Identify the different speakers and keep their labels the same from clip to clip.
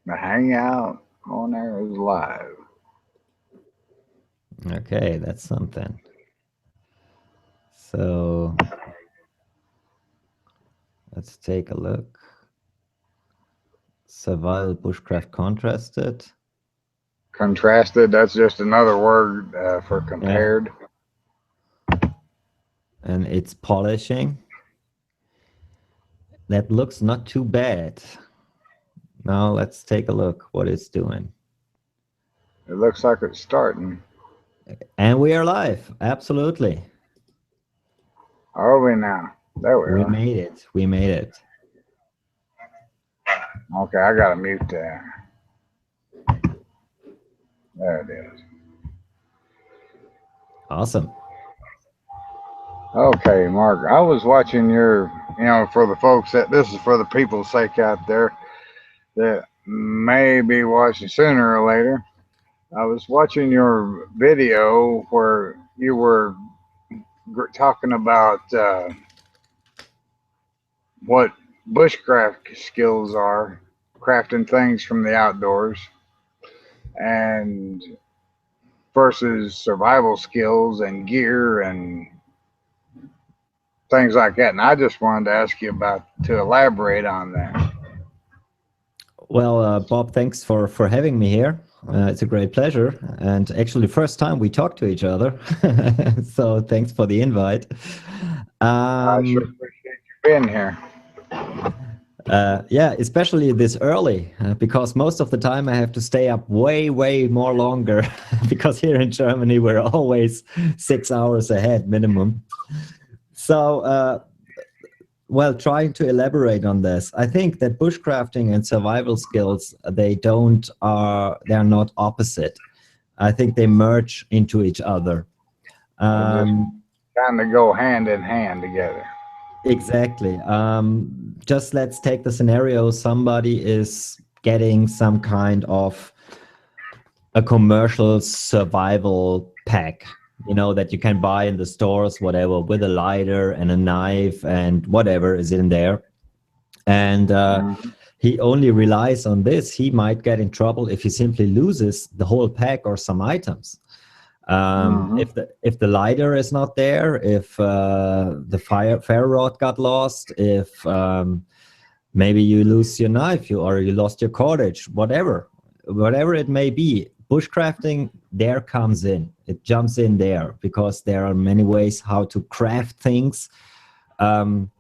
Speaker 1: The hangout on there is live.
Speaker 2: Okay, that's something. So let's take a look. Survival bushcraft contrasted.
Speaker 1: Contrasted, that's just another word for
Speaker 2: Yeah.
Speaker 1: compared.
Speaker 2: And it's polishing. That looks not too bad. Now let's take a look what it's doing.
Speaker 1: It looks like it's starting.
Speaker 2: And we are live. Absolutely.
Speaker 1: Are we now? There we
Speaker 2: We
Speaker 1: are.
Speaker 2: made it. We made it.
Speaker 1: Okay, I gotta mute that. There it is.
Speaker 2: Awesome.
Speaker 1: Okay, Mark, I was watching your, for the folks that this is for the people's sake out there that may be watching sooner or later. I was watching your video where you were talking about what bushcraft skills are, crafting things from the outdoors, and versus survival skills and gear and things like that. And I just wanted to ask you about to elaborate on that.
Speaker 2: Well, Bob, thanks for having me here. It's a great pleasure, and actually, first time we talk to each other. So thanks for the invite.
Speaker 1: I sure
Speaker 2: Um,
Speaker 1: appreciate you being here.
Speaker 2: yeah, especially this early, because most of the time I have to stay up way more longer, because here in Germany we're always 6 hours ahead minimum. So, well, trying to elaborate on this, I think that bushcrafting and survival skills, they're not opposite. I think they merge into each other.
Speaker 1: They just
Speaker 2: Um,
Speaker 1: kind of go hand in hand together.
Speaker 2: exactly. Just let's take the scenario somebody is getting some kind of a commercial survival pack, that you can buy in the stores, whatever, with a lighter and a knife and whatever is in there. And
Speaker 1: Mm-hmm.
Speaker 2: he only relies on this. He might get in trouble if he simply loses the whole pack or some items.
Speaker 1: Mm-hmm.
Speaker 2: If the lighter is not there, if the ferro rod got lost, if maybe you lose your knife, or you lost your cordage, whatever it may be, bushcrafting there comes in. It jumps in there because there are many ways how to craft things um,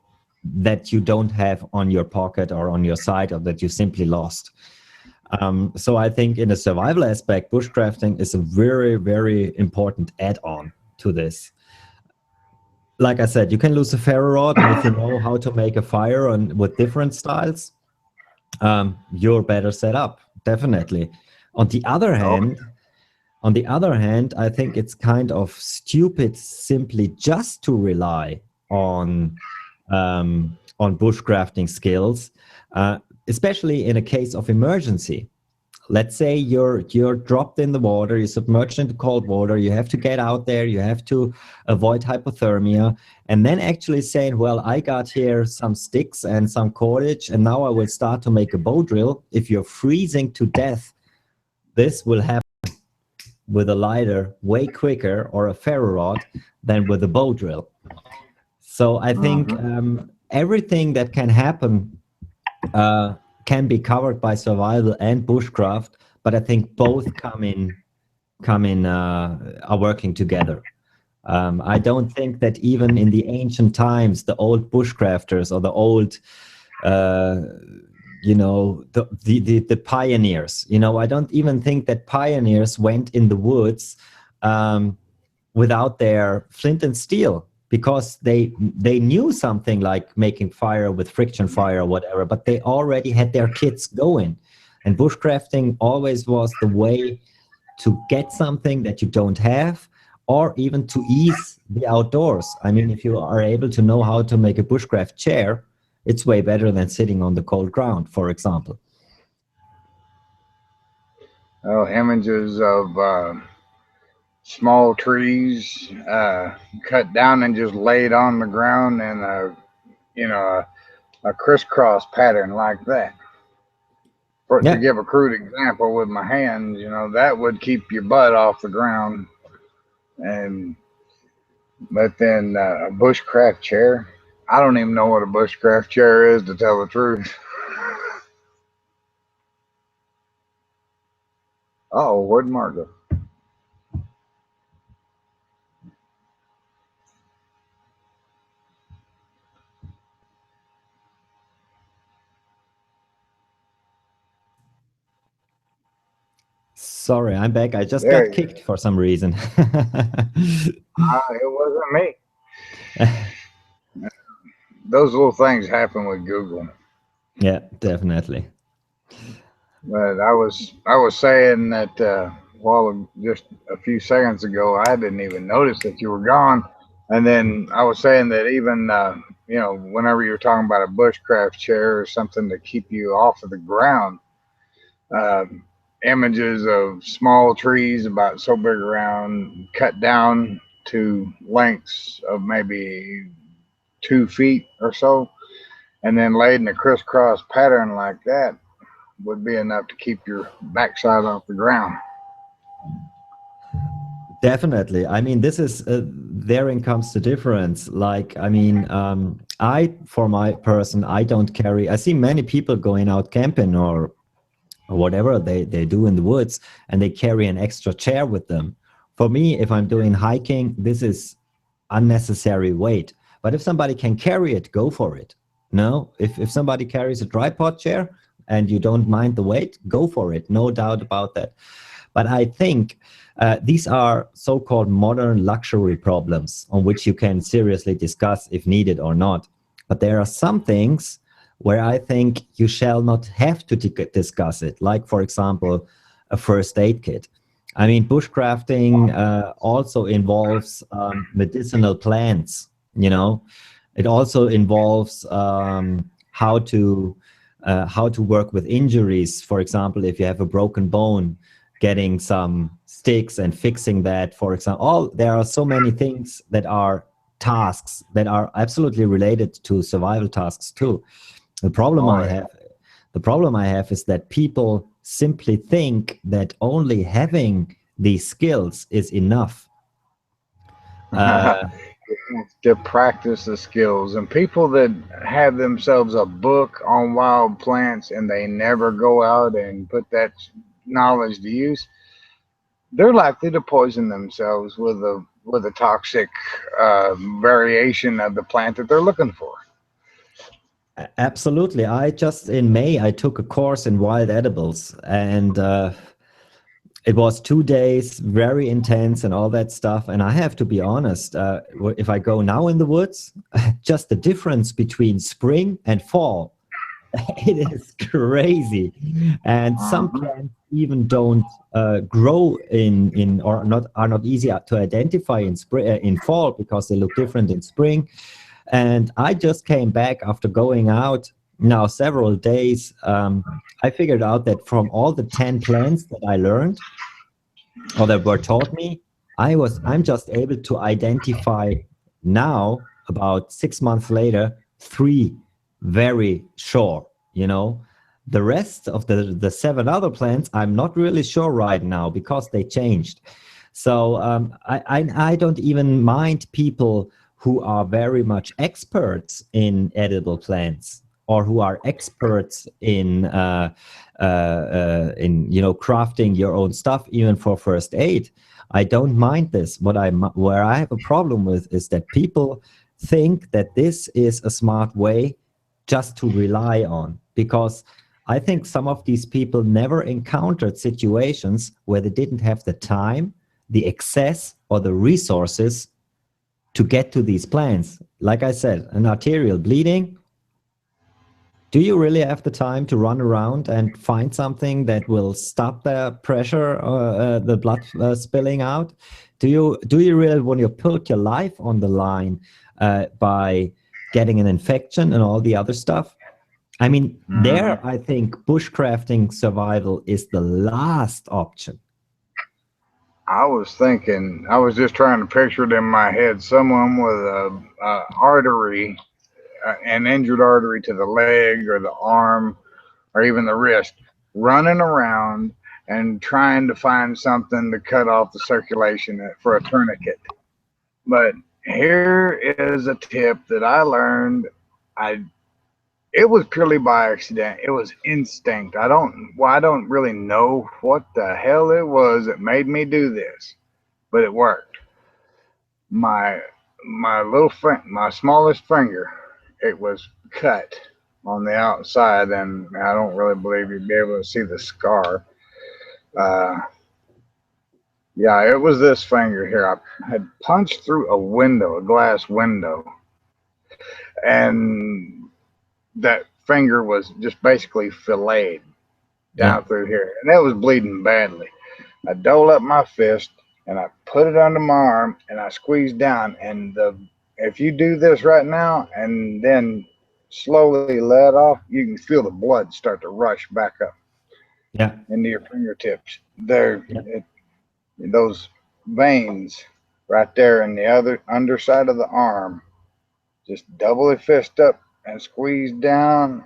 Speaker 2: that you don't have on your pocket or on your side, or that you simply lost. So I think in a survival aspect, bushcrafting is a very important add-on to this. Like I said, you can lose a ferro rod, and if you know how to make a fire with different styles, you're better set up, definitely. On the other
Speaker 1: Oh,
Speaker 2: hand, I think it's kind of stupid simply just to rely on bushcrafting skills, especially in a case of emergency. Let's say you're dropped in the water, you're submerged into cold water, you have to get out there, you have to avoid hypothermia, and then actually saying, well, I got here some sticks and some cordage, and now I will start to make a bow drill. If you're freezing to death, this will happen with a lighter way quicker, or a ferro rod, than with a bow drill. So I think
Speaker 1: mm-hmm.
Speaker 2: everything that can happen uh, can be covered by survival and bushcraft, but I think both are working together. I don't think that even in the ancient times, the old bushcrafters, or the old, uh, the pioneers, I don't even think that pioneers went in the woods um, without their flint and steel, because they knew something like making fire with friction fire or whatever, but they already had their kits going. And bushcrafting always was the way to get something that you don't have, or even to ease the outdoors. I mean, if you are able to know how to make a bushcraft chair, it's way better than sitting on the cold ground, for example.
Speaker 1: Oh, images of small trees cut down and just laid on the ground, and you know, a crisscross pattern like that. For to
Speaker 2: Yeah.
Speaker 1: give a crude example with my hands, that would keep your butt off the ground. And but then a bushcraft chair, I don't even know what a bushcraft chair is to tell the truth. Oh, where'd Mark go?
Speaker 2: Sorry, I'm back. I just
Speaker 1: There
Speaker 2: got
Speaker 1: you
Speaker 2: kicked for some reason.
Speaker 1: It wasn't me. Those little things happen with Google.
Speaker 2: Yeah, definitely.
Speaker 1: But I was saying that while just a few seconds ago, I didn't even notice that you were gone. And then I was saying that even whenever you're talking about a bushcraft chair or something to keep you off of the ground, uh, images of small trees about so big around cut down to lengths of maybe 2 feet or so, and then laid in a crisscross pattern like that would be enough to keep your backside off the ground.
Speaker 2: Definitely. I mean, this is therein comes the difference. Like, I mean, for my person, I don't carry. I see many people going out camping or whatever they do in the woods, and they carry an extra chair with them. For me, if I'm doing hiking, this is unnecessary weight. But if somebody can carry it, go for it. No, if somebody carries a tripod chair and you don't mind the weight, go for it. No doubt about that. But I think these are so-called modern luxury problems on which you can seriously discuss if needed or not. But there are some things where I think you shall not have to discuss it, like, for example, a first aid kit. I mean, bushcrafting also involves medicinal plants, you know. It also involves how to work with injuries. For example, if you have a broken bone, getting some sticks and fixing that, for example. There are so many things that are tasks that are absolutely related to survival tasks too. The problem
Speaker 1: Oh
Speaker 2: I
Speaker 1: yeah.
Speaker 2: have, the problem I have is that people simply think that only having these skills is enough. Uh,
Speaker 1: To practice the skills, and people that have themselves a book on wild plants and they never go out and put that knowledge to use, they're likely to poison themselves with a toxic variation of the plant that they're looking for.
Speaker 2: Absolutely. I just in May I took a course in wild edibles, and it was 2 days, very intense and all that stuff. And I have to be honest, if I go now in the woods, just the difference between spring and fall, it is crazy. And some
Speaker 1: Uh-huh.
Speaker 2: plants even don't grow in or not are not easy to identify in spring in fall because they look different in spring. And I just came back after going out now several days. I figured out that from all the 10 plants that I learned or that were taught me, I'm just able to identify now, about 6 months later, three very sure, you know. The rest of the seven other plants, I'm not really sure right now because they changed. So I don't even mind people who are very much experts in edible plants or who are experts in crafting your own stuff, even for first aid. I don't mind this. Where I have a problem with is that people think that this is a smart way just to rely on, because I think some of these people never encountered situations where they didn't have the time, the access, or the resources to get to these plants. Like I said, an arterial bleeding, do you really have the time to run around and find something that will stop the pressure, the blood spilling out? Do you really want to put your life on the line by getting an infection and all the other stuff? I mean,
Speaker 1: Mhm.
Speaker 2: there I think bushcrafting survival is the last option.
Speaker 1: I was just trying to picture it in my head, someone with a artery an injured artery to the leg or the arm or even the wrist, running around and trying to find something to cut off the circulation for a tourniquet. But here is a tip that I learned. I It was purely by accident. It was instinct. I don't really know what the hell it was that made me do this, but it worked. My my smallest finger, it was cut on the outside, and I don't really believe you'd be able to see the scar. Uh, yeah, it was this finger here. I had punched through a window, a glass window, and that finger was just basically filleted
Speaker 2: Yeah.
Speaker 1: down through here, and it was bleeding badly. I doubled up my fist and I put it under my arm and I squeezed down. And if you do this right now and then slowly let off, you can feel the blood start to rush back up
Speaker 2: Yeah.
Speaker 1: into your fingertips. There,
Speaker 2: Yeah.
Speaker 1: those veins right there in the other underside of the arm, just double the fist up and squeeze down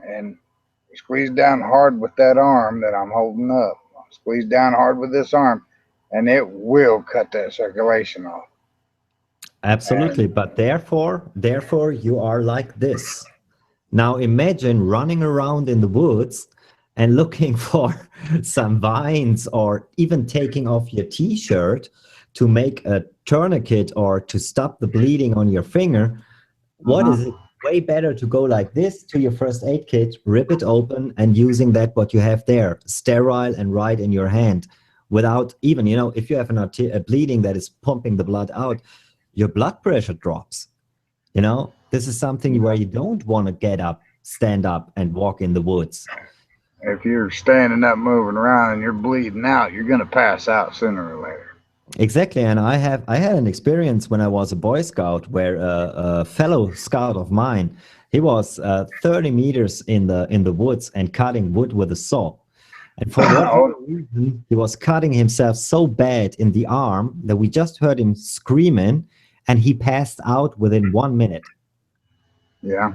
Speaker 1: hard with that arm that I'm holding up. Squeeze down hard with this arm, and it will cut that circulation off.
Speaker 2: Absolutely.
Speaker 1: And
Speaker 2: But therefore, you are like this. Now imagine running around in the woods and looking for some vines or even taking off your t-shirt to make a tourniquet or to stop the bleeding on your finger. What
Speaker 1: uh-huh.
Speaker 2: is it? Way better to go like this to your first aid kit, rip it open, and using that what you have there, sterile and right in your hand, without even, if you have a bleeding that is pumping the blood out, your blood pressure drops. This is something where you don't want to get up, stand up, and walk in the woods.
Speaker 1: If you're standing up, moving around, and you're bleeding out, you're going to pass out sooner or later.
Speaker 2: Exactly, and I had an experience when I was a Boy Scout where a fellow scout of mine, he was 30 meters in the woods and cutting wood with a saw, and for whatever reason, he was cutting himself so bad in the arm that we just heard him screaming, and he passed out within 1 minute.
Speaker 1: Yeah.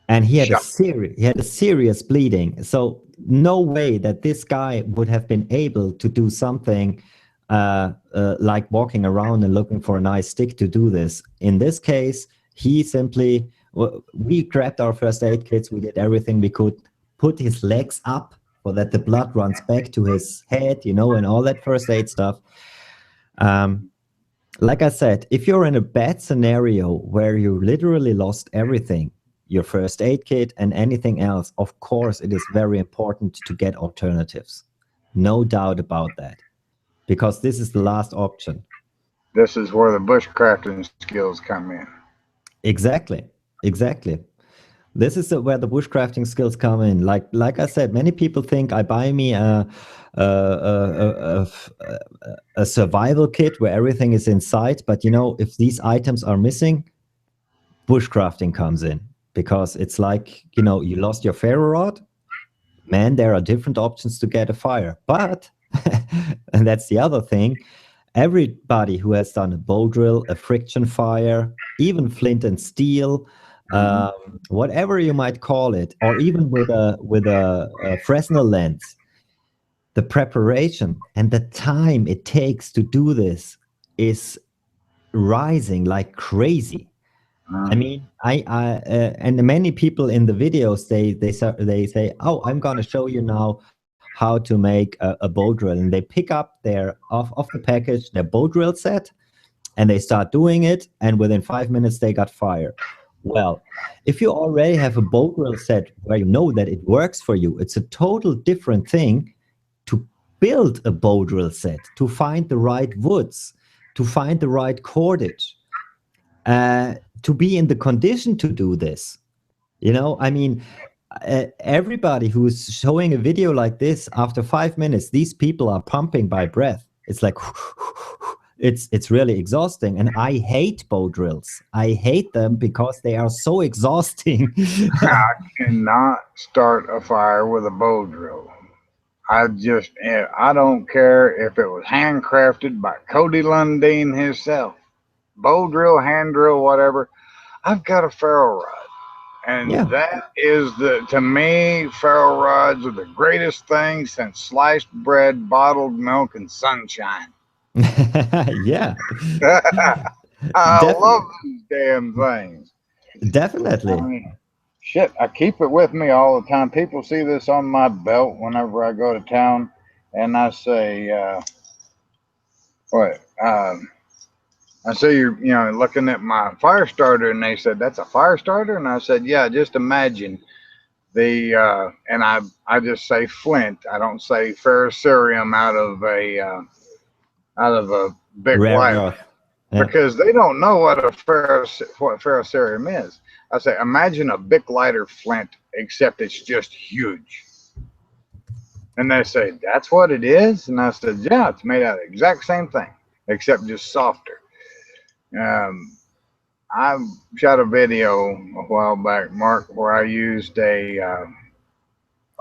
Speaker 2: And
Speaker 1: Shot.
Speaker 2: he had a serious bleeding. So no way that this guy would have been able to do something like walking around and looking for a nice stick to do this. In this case, we grabbed our first aid kits, we did everything we could, put his legs up so that the blood runs back to his head, and all that first aid stuff. Like I said, if you're in a bad scenario where you literally lost everything, your first aid kit and anything else, of course, it is very important to get alternatives. No doubt about that, because this is the last option.
Speaker 1: This is where the bushcrafting skills come in.
Speaker 2: Exactly. This is where the bushcrafting skills come in. Like I said, many people think I buy me a survival kit where everything is inside, but if these items are missing, bushcrafting comes in, because it's like, you lost your ferro rod, man, there are different options to get a fire. But and that's the other thing, everybody who has done a bow drill, a friction fire, even flint and steel, whatever you might call it, or even with a Fresnel lens, the preparation and the time it takes to do this is rising like crazy. I mean, and many people in the videos, they say, oh, I'm going to show you now how to make a bow drill, and they pick up their off the package their bow drill set, and they start doing it, and within 5 minutes they got fire. Well, if you already have a bow drill set where you know that it works for you, it's a total different thing to build a bow drill set, to find the right woods, to find the right cordage, to be in the condition to do this. I mean, everybody who's showing a video like this, after 5 minutes, these people are pumping by breath. It's like, it's really exhausting. And I hate bow drills. I hate them because they are so exhausting.
Speaker 1: I cannot start a fire with a bow drill. I don't care if it was handcrafted by Cody Lundeen himself. Bow drill, hand drill, whatever. I've got a ferro rod And
Speaker 2: Yeah.
Speaker 1: that is to me, ferro rods are the greatest thing since sliced bread, bottled milk, and sunshine.
Speaker 2: Yeah.
Speaker 1: I love
Speaker 2: Definitely.
Speaker 1: these damn things. I
Speaker 2: Definitely.
Speaker 1: mean, shit, I keep it with me all the time. People see this on my belt whenever I go to town, and I say, what? I say you're looking at my fire starter, and they said that's a fire starter, and I said, yeah, just imagine and I just say flint. I don't say ferrocerium out of a big
Speaker 2: Rare
Speaker 1: lighter
Speaker 2: earth. Yeah.
Speaker 1: because they don't know what ferrocerium is. I say imagine a big lighter flint, except it's just huge. And they say that's what it is, and I said, yeah, it's made out of the exact same thing, except just softer. Um, I shot a video a while back, Mark, where I used a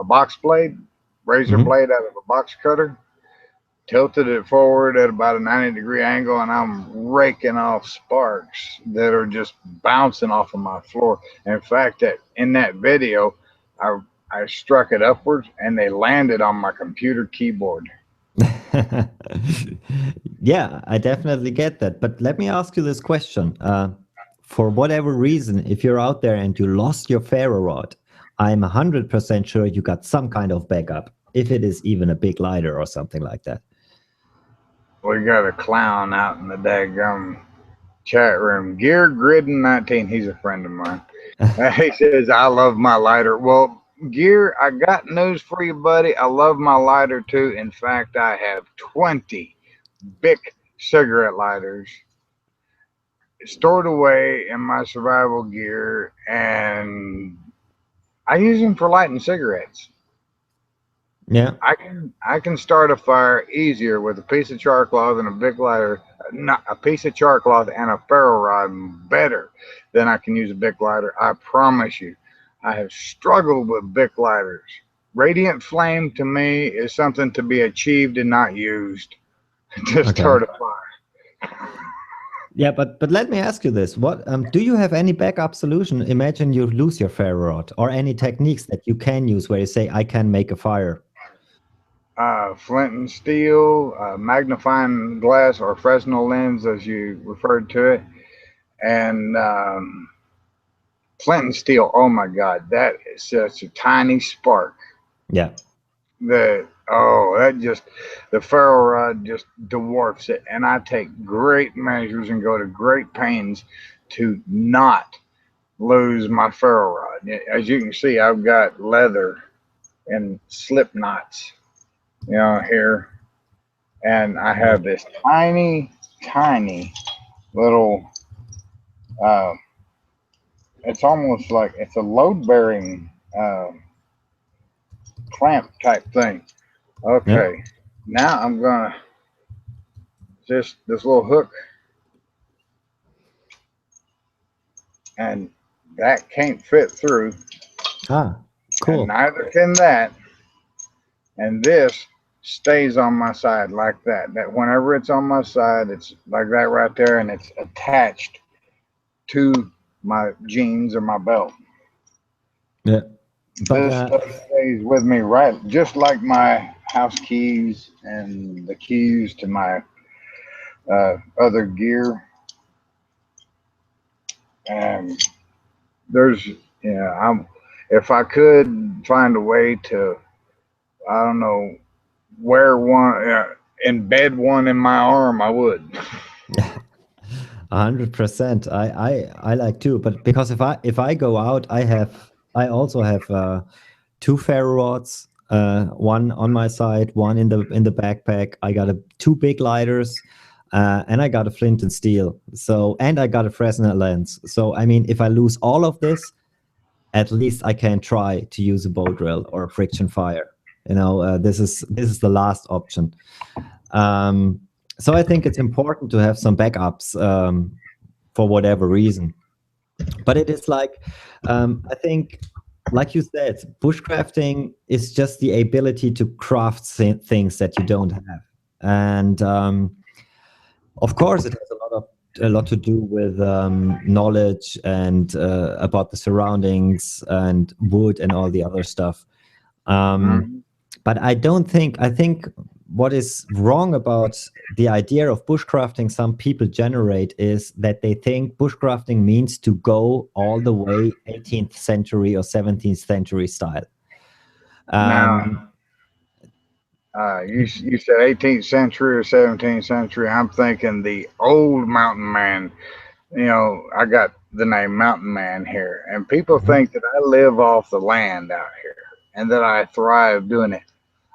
Speaker 1: box blade, razor
Speaker 2: Hmm.
Speaker 1: blade out of a box cutter, tilted it forward at about a 90-degree angle, and I'm raking off sparks that are just bouncing off of my floor. In fact, in that video, I I struck it upwards and they landed on my computer keyboard.
Speaker 2: Yeah, I definitely get that. But let me ask you this question. For whatever reason, if you're out there and you lost your ferro rod, I'm 100% sure you got some kind of backup, if it is even a big lighter or something like that.
Speaker 1: We got a clown out in the daggum chat room. Gear Gridden 19, he's a friend of mine. He says, I love my lighter. Well, Gear, I got news for you, buddy. I love my lighter too. In fact, I have 20 big cigarette lighters stored away in my survival gear, and I use them for lighting cigarettes.
Speaker 2: Yeah.
Speaker 1: I can start a fire easier with a piece of char cloth and a big lighter, not a piece of char cloth and a ferro rod better than I can use a big lighter. I promise you. I have struggled with big lighters. Radiant flame to me is something to be achieved and not used to
Speaker 2: Okay.
Speaker 1: start a fire.
Speaker 2: Yeah, but let me ask you this: What do you have any backup solution? Imagine you lose your ferro rod, or any techniques that you can use where you say, "I can make a fire."
Speaker 1: Flint and steel, magnifying glass or Fresnel lens, as you referred to it, and flint and steel. Oh my God, that is such a tiny spark.
Speaker 2: Yeah.
Speaker 1: That just the ferro rod just dwarfs it, and I take great measures and go to great pains to not lose my ferro rod. As you can see, I've got leather and slip knots, here, and I
Speaker 2: Yeah.
Speaker 1: have this tiny, tiny little. Uh, it's almost like it's a load bearing clamp type thing.
Speaker 2: Yeah.
Speaker 1: Okay, now I'm gonna just this little hook, and that can't fit through,
Speaker 2: Ah,
Speaker 1: and
Speaker 2: cool.
Speaker 1: neither can that. And this stays on my side like that. That whenever it's on my side, it's like that right there, and it's attached to my jeans or my belt.
Speaker 2: Yeah. But
Speaker 1: This stuff stays with me right, just like my house keys and the keys to my other gear. And there's, I'm if I could find a way to, I don't know, wear one, embed one in my arm, I would.
Speaker 2: 100%. I like too. But because if I go out, I also have two ferro rods, one on my side, one in the backpack. I got two big lighters, and I got a flint and steel. So, and I got a Fresnel lens. So I mean, if I lose all of this, at least I can try to use a bow drill or a friction fire. This is the last option. Um, so I think it's important to have some backups, for whatever reason. But it is like, I think, like you said, bushcrafting is just the ability to craft things that you don't have. And of course, it has a lot of to do with knowledge and about the surroundings and wood and all the other stuff.
Speaker 1: Mhm.
Speaker 2: But I don't think, I think what is wrong about the idea of bushcrafting some people generate is that they think bushcrafting means to go all the way 18th century or 17th century style.
Speaker 1: Now,
Speaker 2: Um,
Speaker 1: you said 18th century or 17th century. I'm thinking the old mountain man. You know, I got the name Mountain Man here, and people
Speaker 2: mhm.
Speaker 1: think that I live off the land out here and that I thrive doing it.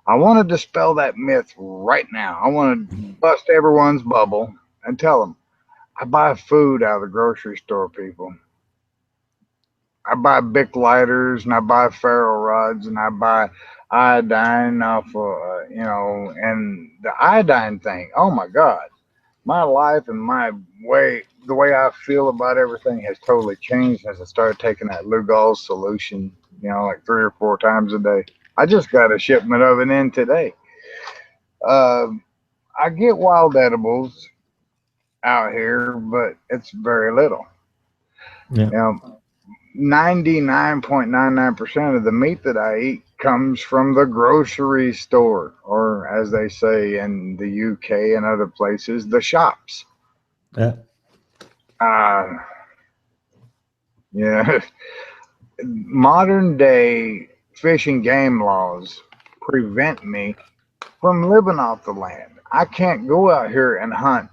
Speaker 1: I want to dispel that myth right now. I want to bust everyone's bubble and tell them I buy food out of the grocery store, people. I buy Bic lighters and I buy ferro rods and I buy iodine off of, and the iodine thing. Oh my God, my life and the way I feel about everything has totally changed since I started taking that Lugol solution, like 3 or 4 times a day. I just got a shipment of it in today. Uh, I get wild edibles out here, but it's very little.
Speaker 2: Yeah.
Speaker 1: You know, 99.99% of the meat that I eat comes from the grocery store, or as they say in the UK and other places, the shops.
Speaker 2: Yeah.
Speaker 1: Uh, yeah, modern day fish and game laws prevent me from living off the land. I can't go out here and hunt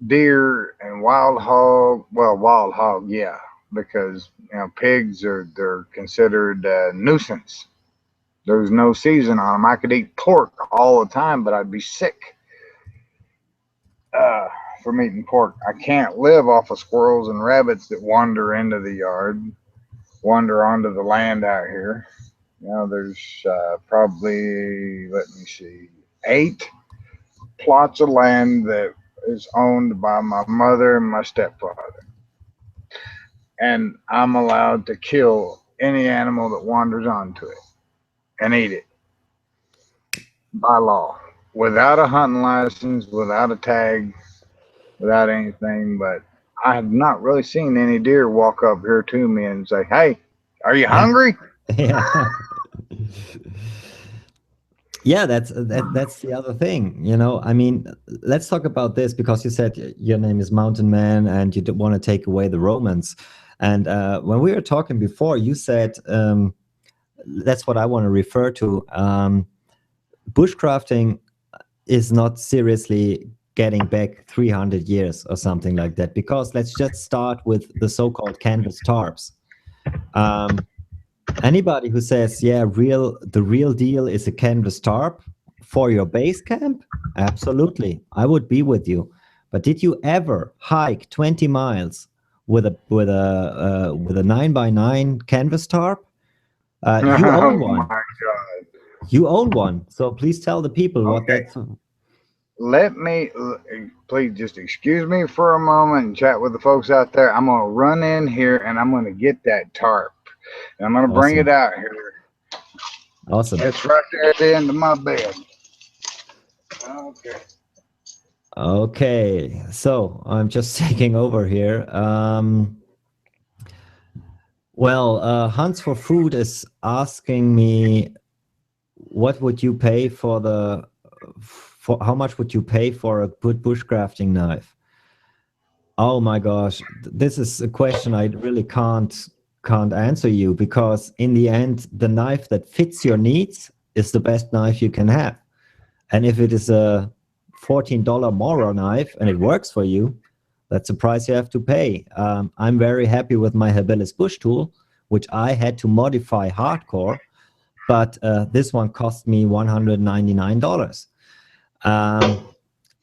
Speaker 1: deer and wild hog. Well, wild hog, yeah, because pigs they're considered a nuisance. There's no season on them. I could eat pork all the time, but I'd be sick uh, from eating pork. I can't live off of squirrels and rabbits that wander into the yard, wander onto the land out here. There's probably, let me see, 8 plots of land that is owned by my mother and my stepfather. And I'm allowed to kill any animal that wanders onto it and eat it by law without a hunting license, without a tag, without anything. But I have not really seen any deer walk up here to me and say, "Hey, are you
Speaker 2: Yeah.
Speaker 1: hungry?"
Speaker 2: Yeah. Yeah, that's the other thing, I mean, let's talk about this because you said your name is Mountain Man and you don't want to take away the romance. And when we were talking before, you said that's what I want to refer to. Bushcrafting is not seriously getting back 300 years or something like that, because let's just start with the so-called canvas tarps. Um, Anybody who says, yeah, the real deal is a canvas tarp for your base camp, absolutely, I would be with you. But did you ever hike 20 miles with a 9x9 canvas tarp? You own
Speaker 1: Oh my
Speaker 2: one.
Speaker 1: God.
Speaker 2: You own one. So please tell the people what
Speaker 1: Okay.
Speaker 2: that's.
Speaker 1: Let me, please just excuse me for a moment and chat with the folks out there. I'm going to run in here and I'm going to get that tarp. And I'm going to bring it
Speaker 2: Awesome.
Speaker 1: out here.
Speaker 2: Awesome.
Speaker 1: It's right there at the end of my bed. Okay.
Speaker 2: Okay. So I'm just taking over here. Well, Hunts for Food is asking me, what would you pay for how much would you pay for a good bushcrafting knife? Oh my gosh, this is a question I really can't answer you, because in the end, the knife that fits your needs is the best knife you can have. And if it is a $14 Moro knife and it works for you, that's the price you have to pay. I'm very happy with my Habilis bush tool, which I had to modify hardcore, but this one cost me $199.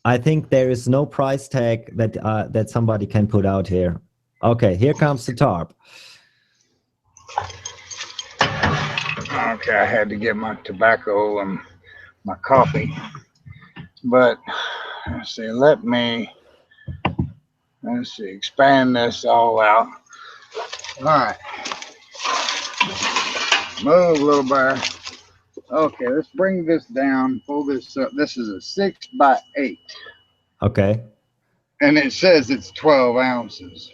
Speaker 2: I think there is no price tag that somebody can put out here. Okay, here comes the tarp.
Speaker 1: Okay, I had to get my tobacco and my coffee. But let's see, expand this all out. All right, move, little bear. Okay, let's bring this down, pull this up. This is a 6x8.
Speaker 2: Okay.
Speaker 1: and it says it's 12 ounces.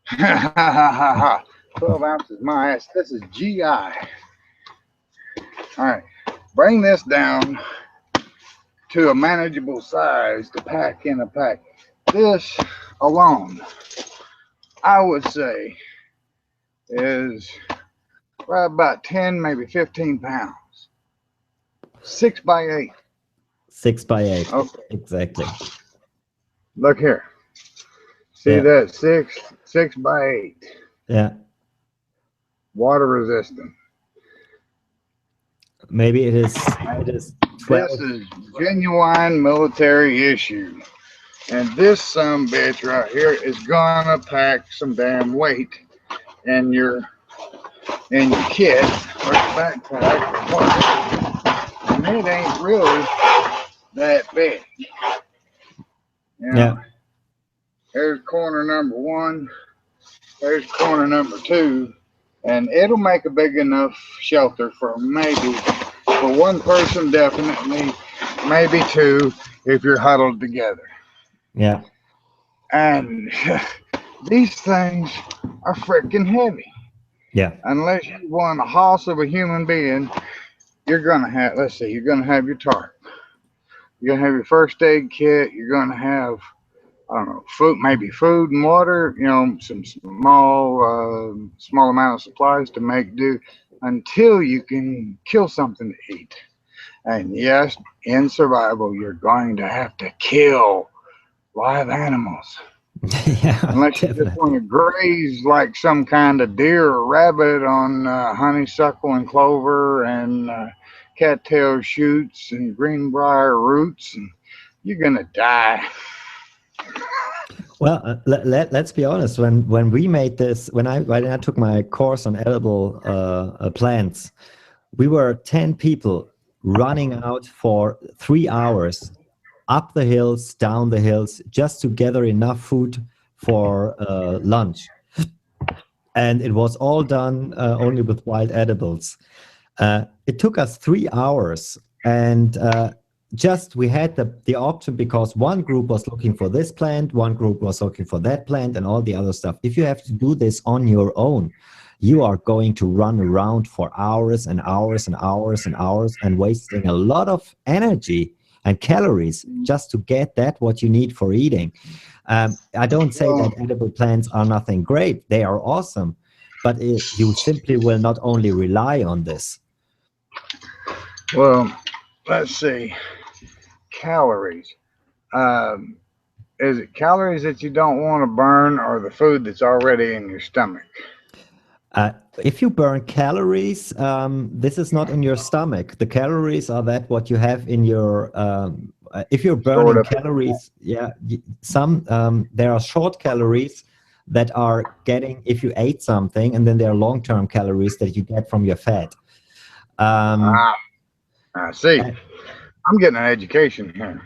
Speaker 1: Ha ha ha ha ha. 12 ounces, my ass. This is GI. All right. Bring this down to a manageable size to pack in a pack. This alone, I would say, is right about 10, maybe 15 pounds. 6 by 8.
Speaker 2: 6 by 8,
Speaker 1: Okay.
Speaker 2: exactly.
Speaker 1: Look here. See
Speaker 2: Yeah,
Speaker 1: that? 6 by 8.
Speaker 2: yeah.
Speaker 1: Water resistant.
Speaker 2: Maybe it is
Speaker 1: This
Speaker 2: 12.
Speaker 1: is genuine military issue. And this some bitch right here is gonna pack some damn weight in your kit or your backpack or whatever. And it ain't really that big. You know,
Speaker 2: Yeah,
Speaker 1: there's corner number one, there's corner number two, and it'll make a big enough shelter for maybe for one person definitely, maybe two if you're huddled together.
Speaker 2: yeah,
Speaker 1: And these things are freaking heavy.
Speaker 2: yeah,
Speaker 1: Unless you want a hoss of a human being, you're gonna have. Let's see, you're gonna have your tarp. You're gonna have your first aid kit. You're gonna have, I don't know, food, maybe food and water. You know, some small amount of supplies to make do until you can kill something to eat. And yes, in survival, you're going to have to kill live animals.
Speaker 2: yeah,
Speaker 1: Unless you just want
Speaker 2: definitely.
Speaker 1: to graze like some kind of deer or rabbit on honeysuckle and clover and cattail shoots and greenbrier roots, and you're gonna die.
Speaker 2: Well, let's be honest. When we made this, when I took my course on edible plants, we were 10 people running out for 3 hours up the hills, down the hills, just to gather enough food for lunch. And it was all done only with wild edibles. It took us 3 hours, and just we had the option because one group was looking for this plant, one group was looking for that plant, and all the other stuff. If you have to do this on your own, you are going to run around for hours and hours and hours and hours and wasting a lot of energy and calories just to get that what you need for eating. I don't say
Speaker 1: Well,
Speaker 2: that edible plants are nothing great; they are awesome, but you simply will not only rely on this.
Speaker 1: well, let's see. Calories. Um, is it calories that you don't want to burn, or the food that's already in your stomach?
Speaker 2: If you burn calories, this is not in your stomach. The calories are that what you have in your. If you're
Speaker 1: Stored
Speaker 2: burning
Speaker 1: up in your fat.
Speaker 2: calories, yeah, some there are short calories that are getting if you ate something, and then there are long-term calories that you get from your fat. Um,
Speaker 1: Ah, I see. I'm getting an education here.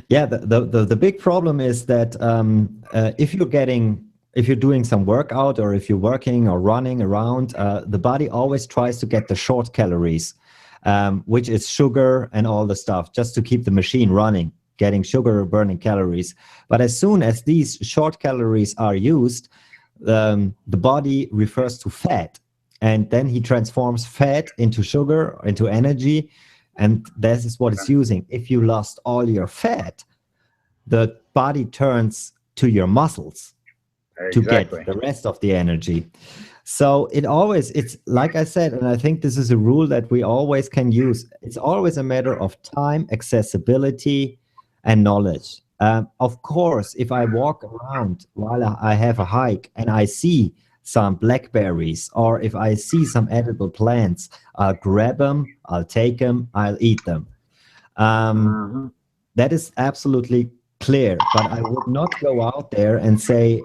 Speaker 2: yeah, the big problem is that if you're doing some workout or if you're working or running around, the body always tries to get the short calories, which is sugar and all the stuff, just to keep the machine running, getting sugar burning calories. But as soon as these short calories are used, the body refers to fat, and then he transforms fat into sugar, into energy, and this is what it's using. If you lost all your fat, the body turns to your muscles to get
Speaker 1: Exactly.
Speaker 2: the rest of the energy. So it's like I said, and I think this is a rule that we always can use. It's always a matter of time, accessibility, and knowledge. Of course, if I walk around while I have a hike and I see some blackberries, or if I see some edible plants, I'll grab them, I'll take them, I'll eat them. Um,
Speaker 1: Hmm.
Speaker 2: that is absolutely clear, but I would not go out there and say,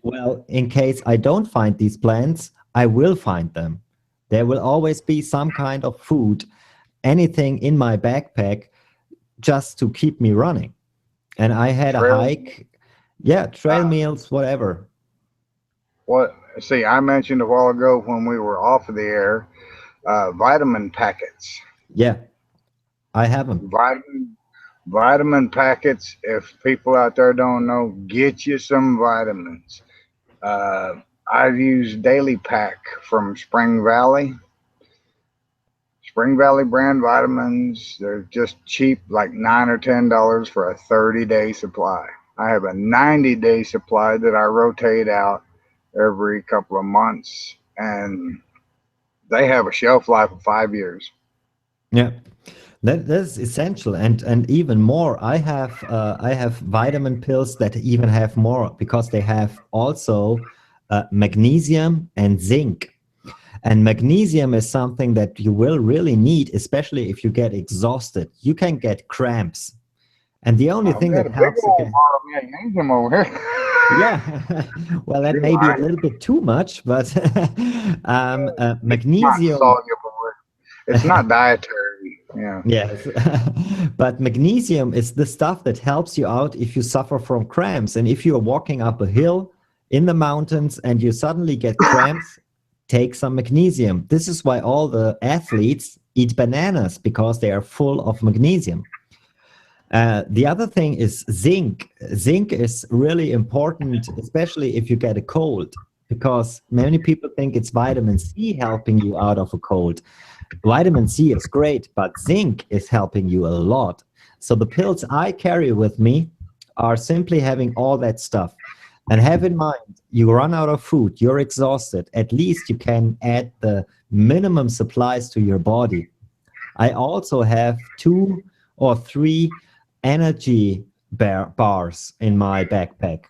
Speaker 2: well, in case I don't find these plants, I will find them. There will always be some kind of food, anything in my backpack just to keep me running. And I had a
Speaker 1: Trail.
Speaker 2: hike, yeah, trail
Speaker 1: Uh,
Speaker 2: meals, whatever.
Speaker 1: what? See, I mentioned a while ago when we were off of the air, vitamin packets.
Speaker 2: Yeah, I have them.
Speaker 1: Vitamin vitamin packets. If people out there don't know, get you some vitamins. Uh, I've used Daily Pack from Spring Valley brand vitamins. They're just cheap, like $9 or $10 for a 30-day supply. I have a 90-day supply that I rotate out every couple of months, and they have a shelf life of 5 years.
Speaker 2: Yeah. That's essential, and even more. I have vitamin pills that even have more because they have also magnesium and zinc. And magnesium is something that you will really need, especially if you get exhausted. You can get cramps, and the only
Speaker 1: I've
Speaker 2: thing
Speaker 1: got
Speaker 2: that
Speaker 1: a big
Speaker 2: helps
Speaker 1: old
Speaker 2: again,
Speaker 1: bar of magnesium over here.
Speaker 2: yeah, well, that
Speaker 1: You
Speaker 2: may be a
Speaker 1: lying.
Speaker 2: little bit too much, but
Speaker 1: It's not
Speaker 2: magnesium.
Speaker 1: soluble. It's not dietary. Yeah.
Speaker 2: Yes, but magnesium is the stuff that helps you out if you suffer from cramps. And if you're walking up a hill in the mountains and you suddenly get cramps, take some magnesium. This is why all the athletes eat bananas because they are full of magnesium. The other thing is zinc. Zinc is really important, especially if you get a cold, because many people think it's vitamin C helping you out of a cold. Vitamin C is great, but zinc is helping you a lot. So the pills I carry with me are simply having all that stuff. And have in mind, you run out of food, you're exhausted. At least you can add the minimum supplies to your body. I also have 2 or 3 energy bars in my backpack,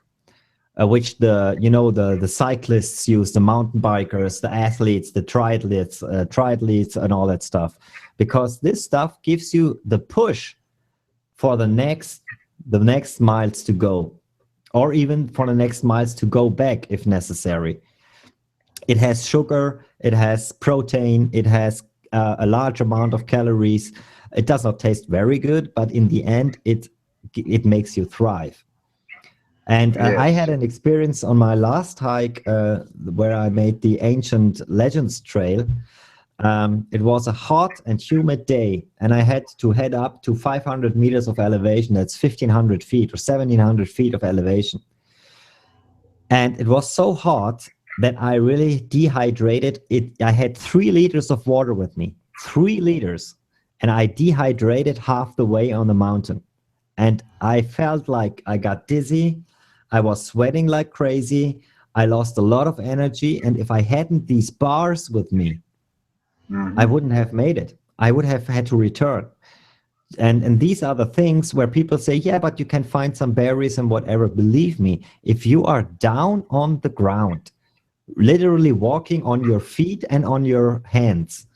Speaker 2: which the cyclists use, the mountain bikers, the athletes, the triathletes, and all that stuff, because this stuff gives you the push for the next miles to go, or even for the next miles to go back if necessary. It has sugar, it has protein, it has a large amount of calories. It does not taste very good, but in the end, it makes you thrive. And I had
Speaker 1: Yes.
Speaker 2: an experience on my last hike where I made the Ancient Legends Trail. It was a hot and humid day, and I had to head up to 500 meters of elevation. That's 1,500 feet or 1,700 feet of elevation. And it was so hot that I really dehydrated. I had 3 liters of water with me, 3 liters, and I dehydrated half the way on the mountain. And I felt like I got dizzy. I was sweating like crazy. I lost a lot of energy. And if I hadn't these bars with me, I
Speaker 1: Hmm.
Speaker 2: wouldn't have made it. I would have had to return. And these are the things where people say, yeah, but you can find some berries and whatever. Believe me, if you are down on the ground, literally walking on your feet and on your hands,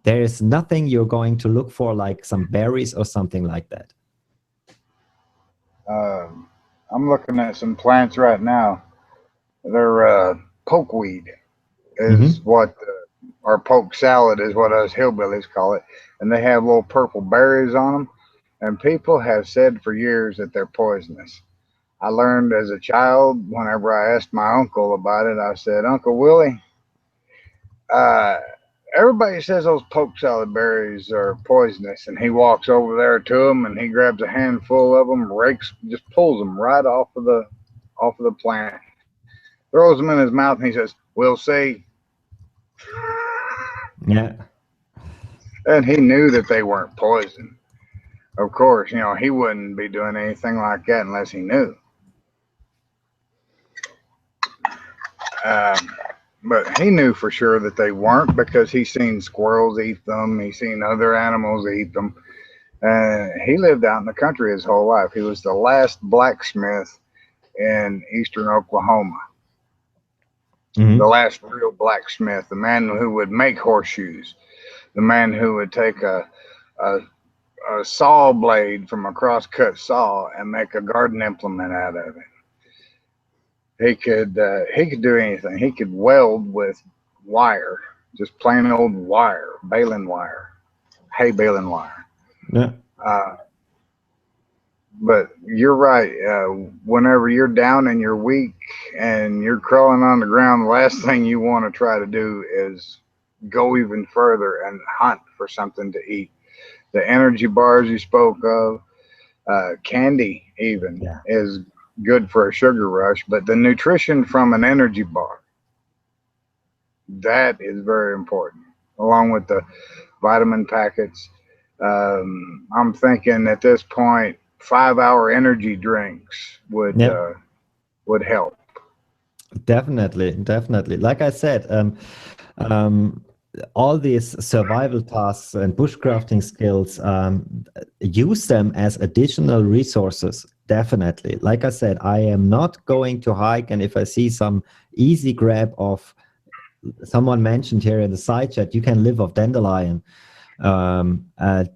Speaker 2: there is nothing you're going to look for like some berries or something like that.
Speaker 1: Um, I'm looking at some plants right now. They're pokeweed is
Speaker 2: Hmm.
Speaker 1: what, or poke salad is what us hillbillies call it, and they have little purple berries on them. And people have said for years that they're poisonous. I learned as a child, whenever I asked my uncle about it, I said, Uncle Willie, uh, everybody says those poke salad berries are poisonous. And he walks over there to them and he grabs a handful of them, rakes, just pulls them right off of the plant, throws them in his mouth, and he says, "We'll see."
Speaker 2: Yeah.
Speaker 1: And he knew that they weren't poison. Of course, he wouldn't be doing anything like that unless he knew. Um, but he knew for sure that they weren't because he's seen squirrels eat them. He's seen other animals eat them. He lived out in the country his whole life. He was the last blacksmith in eastern Oklahoma, the
Speaker 2: Hmm.
Speaker 1: last real blacksmith, the man who would make horseshoes, the man who would take a, a saw blade from a crosscut saw and make a garden implement out of it. He could do anything. He could weld with wire, just plain old wire, baling wire, hay baling wire.
Speaker 2: Yeah.
Speaker 1: Uh, but you're right. Whenever you're down and you're weak and you're crawling on the ground, the last thing you want to try to do is go even further and hunt for something to eat. The energy bars you spoke of, Candy even
Speaker 2: Yeah.
Speaker 1: is good for a sugar rush, but the nutrition from an energy bar, that is very important, along with the vitamin packets. I'm thinking at this point, 5 hour energy drinks
Speaker 2: Yeah.
Speaker 1: would help.
Speaker 2: Definitely, definitely. Like I said, um, all these survival tasks and bushcrafting skills, use them as additional resources. Definitely. Like I said, I am not going to hike, and if I see some easy grab of, someone mentioned here in the side chat, you can live off dandelion.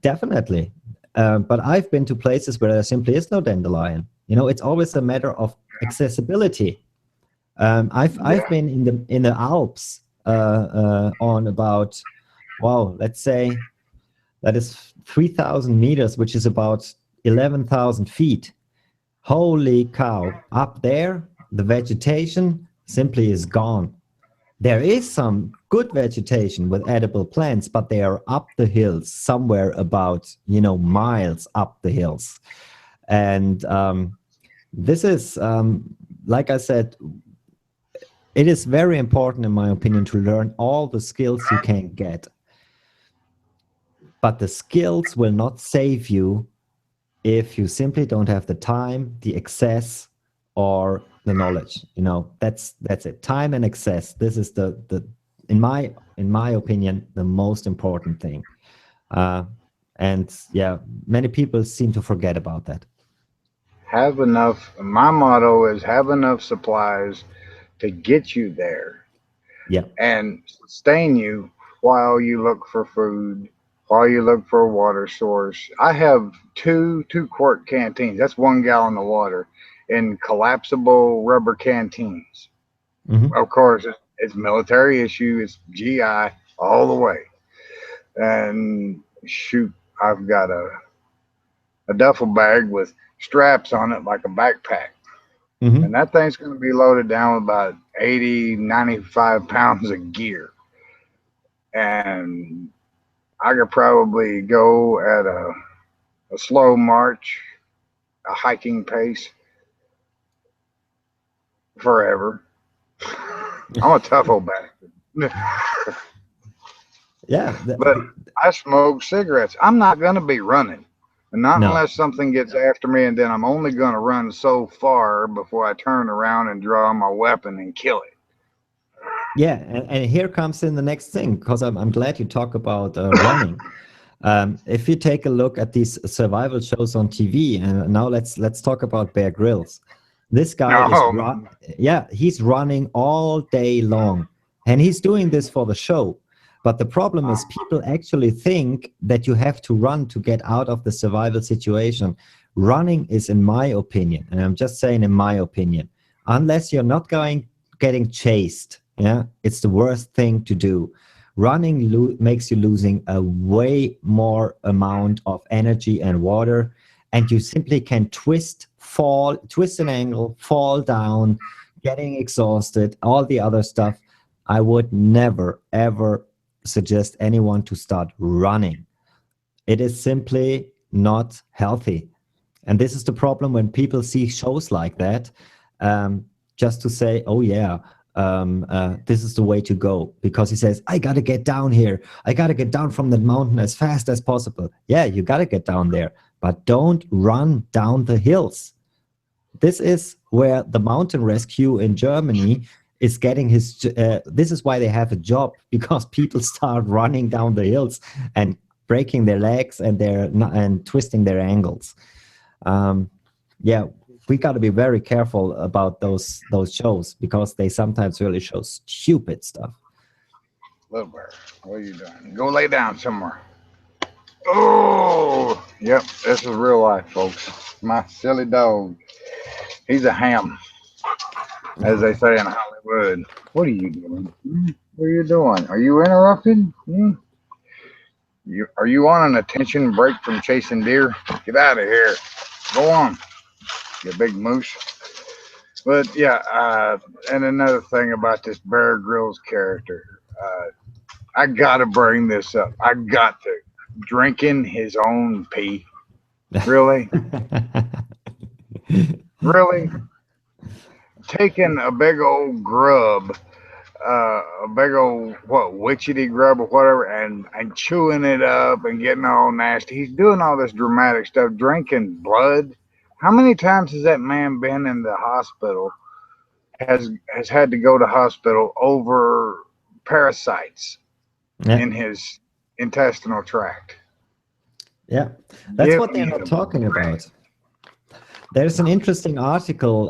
Speaker 2: Definitely. But I've been to places where there simply is no dandelion. It's always a matter of accessibility. I've
Speaker 1: Yeah.
Speaker 2: been in the Alps, on about, wow, let's say that is 3,000 meters, which is about 11,000 feet. Holy cow! Up there, the vegetation simply is gone. There is some good vegetation with edible plants, but they are up the hills, somewhere about miles up the hills, and this is, like I said, it is very important, in my opinion, to learn all the skills you can get. But the skills will not save you if you simply don't have the time, the access, or the knowledge. That's it. Time and access. This is the in my opinion, the most important thing. Uh, and yeah, many people seem to forget about that.
Speaker 1: Have enough. My motto is have enough supplies to get you there
Speaker 2: Yeah.
Speaker 1: and sustain you while you look for food, while you look for a water source. I have two-quart canteens. That's 1 gallon of water in collapsible rubber canteens.
Speaker 2: Hmm.
Speaker 1: Of course, it's military issue. It's GI all the way. And shoot, I've got a duffel bag with straps on it like a backpack. And
Speaker 2: Hmm.
Speaker 1: that thing's going to be loaded down with about 80, 95 pounds of gear. And I could probably go at a slow march, a hiking pace forever. I'm a tough old bastard.
Speaker 2: Yeah.
Speaker 1: But I smoke cigarettes. I'm not going to be running. And not
Speaker 2: No.
Speaker 1: unless something gets after me, and then I'm only going to run so far before I turn around and draw my weapon and kill it.
Speaker 2: Yeah, and here comes in the next thing, because I'm glad you talk about running. If you take a look at these survival shows on TV, and now let's talk about Bear Grylls. This guy is
Speaker 1: No,
Speaker 2: yeah, he's running all day long, and he's doing this for the show. But the problem is, people actually think that you have to run to get out of the survival situation. Running is, in my opinion, and I'm just saying, in my opinion, unless you're not getting chased, yeah, it's the worst thing to do. Running makes you losing a way more amount of energy and water, and you simply can twist an angle, fall down, getting exhausted, all the other stuff. I would never, ever suggest anyone to start running. It is simply not healthy. And this is the problem when people see shows like that, um, just to say, oh, yeah, this is the way to go. Because he says, I got to get down here. I got to get down from the mountain as fast as possible. Yeah, you got to get down there. But don't run down the hills. This is where the mountain rescue in Germany is getting his. This is why they have a job, because people start running down the hills and breaking their legs and twisting their ankles. Um, yeah, we got to be very careful about those shows, because they sometimes really show stupid stuff.
Speaker 1: little bear, what are you doing? Go lay down somewhere. Oh, yep, this is real life, folks. My silly dog. He's a ham, as they say in Hollywood. What are you doing? What are you doing? Are you interrupted? Are you on an attention break from chasing deer? Get out of here. Go on, you big moose. But yeah, and another thing about this Bear Grylls character, I gotta bring this up. I got to drinking his own pee. Really? Really? Taking a big old grub, a big old what witchetty grub or whatever, and chewing it up and getting all nasty. He's doing all this dramatic stuff, drinking blood. How many times has that man been in the hospital? Has had to go to hospital over parasites
Speaker 2: Yeah,
Speaker 1: in his intestinal tract.
Speaker 2: yeah. That's
Speaker 1: Give
Speaker 2: what they're
Speaker 1: me
Speaker 2: not
Speaker 1: a
Speaker 2: talking
Speaker 1: break.
Speaker 2: about. There's an interesting article